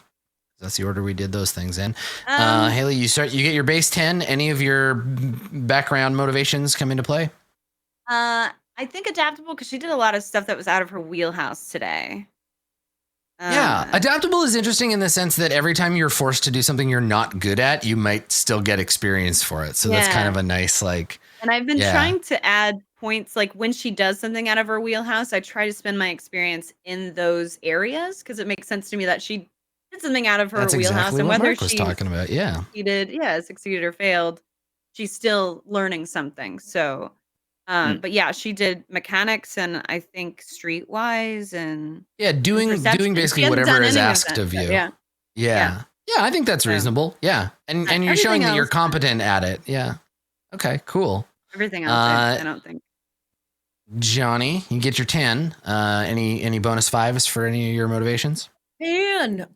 That's the order we did those things in. Haley, you get your base 10. Any of your background motivations come into play? I think adaptable because she did a lot of stuff that was out of her wheelhouse today. Yeah, adaptable is interesting in the sense that every time you're forced to do something you're not good at, you might still get experience for it. So that's kind of a nice like. And I've been trying to add points like when she does something out of her wheelhouse, I try to spend my experience in those areas because it makes sense to me that she did something out of her wheelhouse, exactly and what whether Mark was she talking about, succeeded or failed, she's still learning something. So. But yeah, she did mechanics and I think streetwise and doing basically whatever is asked of you. Yeah, I think that's reasonable. Yeah, and you're showing that you're competent at it. Yeah. Okay, cool. Everything else, I don't think. Johnny, you get your 10. Any bonus 5s for any of your motivations? Man,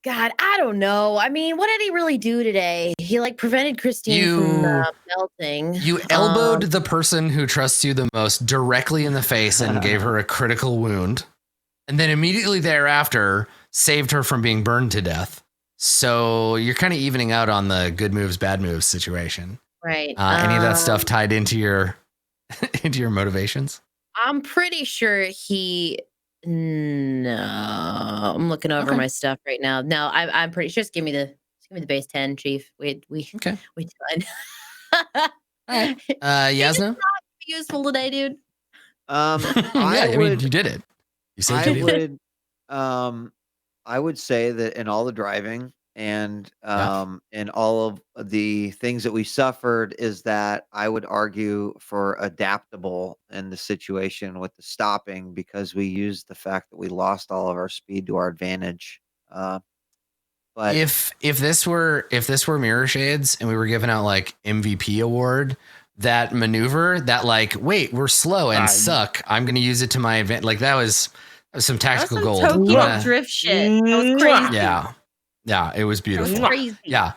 God, I don't know. I mean, what did he really do today? He like prevented Christine from melting. You elbowed the person who trusts you the most directly in the face and gave her a critical wound. And then immediately thereafter saved her from being burned to death. So you're kind of evening out on the good moves, bad moves situation. Right. Any of that stuff tied into your into your motivations? I'm pretty sure he... No, I'm looking over my stuff right now. No, I'm pretty sure. Just give me the base 10, Chief. We done. All right. Yasna? Not useful today, dude. I mean, you did it. You said I would say that in all the driving and in all of the things that we suffered is that I would argue for adaptable in the situation with the stopping because we used the fact that we lost all of our speed to our advantage. But if this were Mirror Shades and we were giving out like MVP award, that maneuver that like, wait, we're slow and suck, I'm going to use it to my advantage. Like that was some tactical gold. Tokyo drift shit. That was crazy. Yeah, it was beautiful. It was crazy. Yeah.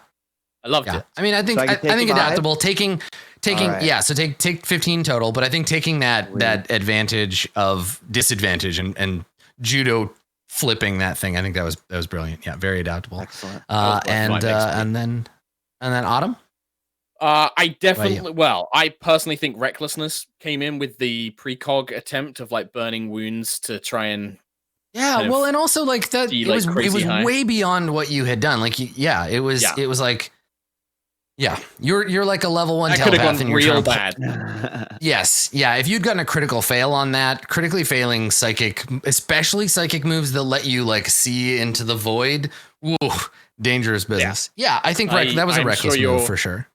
I loved it. I mean, I think adaptable, taking right. So take 15 total, but I think taking that advantage of disadvantage and judo flipping that thing, I think that was brilliant. Yeah, very adaptable. Excellent. And then Autumn? I personally think recklessness came in with the precog attempt of like burning wounds to try and and also like that it was way beyond what you had done. Like it was like you're like a level 1 telepath and you're real bad. Yes. Yeah. If you'd gotten a critical fail on that, critically failing psychic, especially psychic moves that let you like see into the void, dangerous business. Yeah. I think that was a reckless move for sure.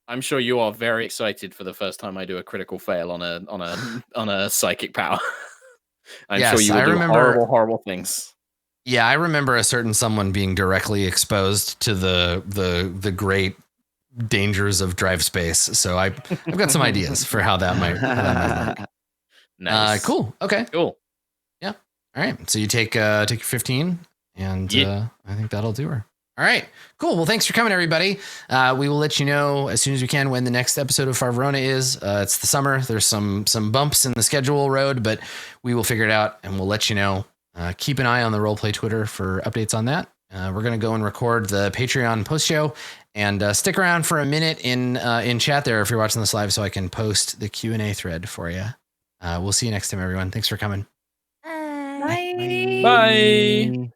I'm sure you are very excited for the first time I do a critical fail on a psychic power. I'm sure you will do horrible things. Yeah, I remember a certain someone being directly exposed to the great dangers of drive space. So I've got some ideas for how that might work. Nice. Cool. Okay. Cool. Yeah. All right. So you take your 15, and I think that'll do her. All right, cool. Well, thanks for coming, everybody. We will let you know as soon as we can when the next episode of Far Verona is. It's the summer. There's some bumps in the schedule road, but we will figure it out and we'll let you know. Keep an eye on the Rollplay Twitter for updates on that. We're going to go and record the Patreon post show and stick around for a minute in chat there if you're watching this live so I can post the Q&A thread for you. We'll see you next time, everyone. Thanks for coming. Bye. Bye.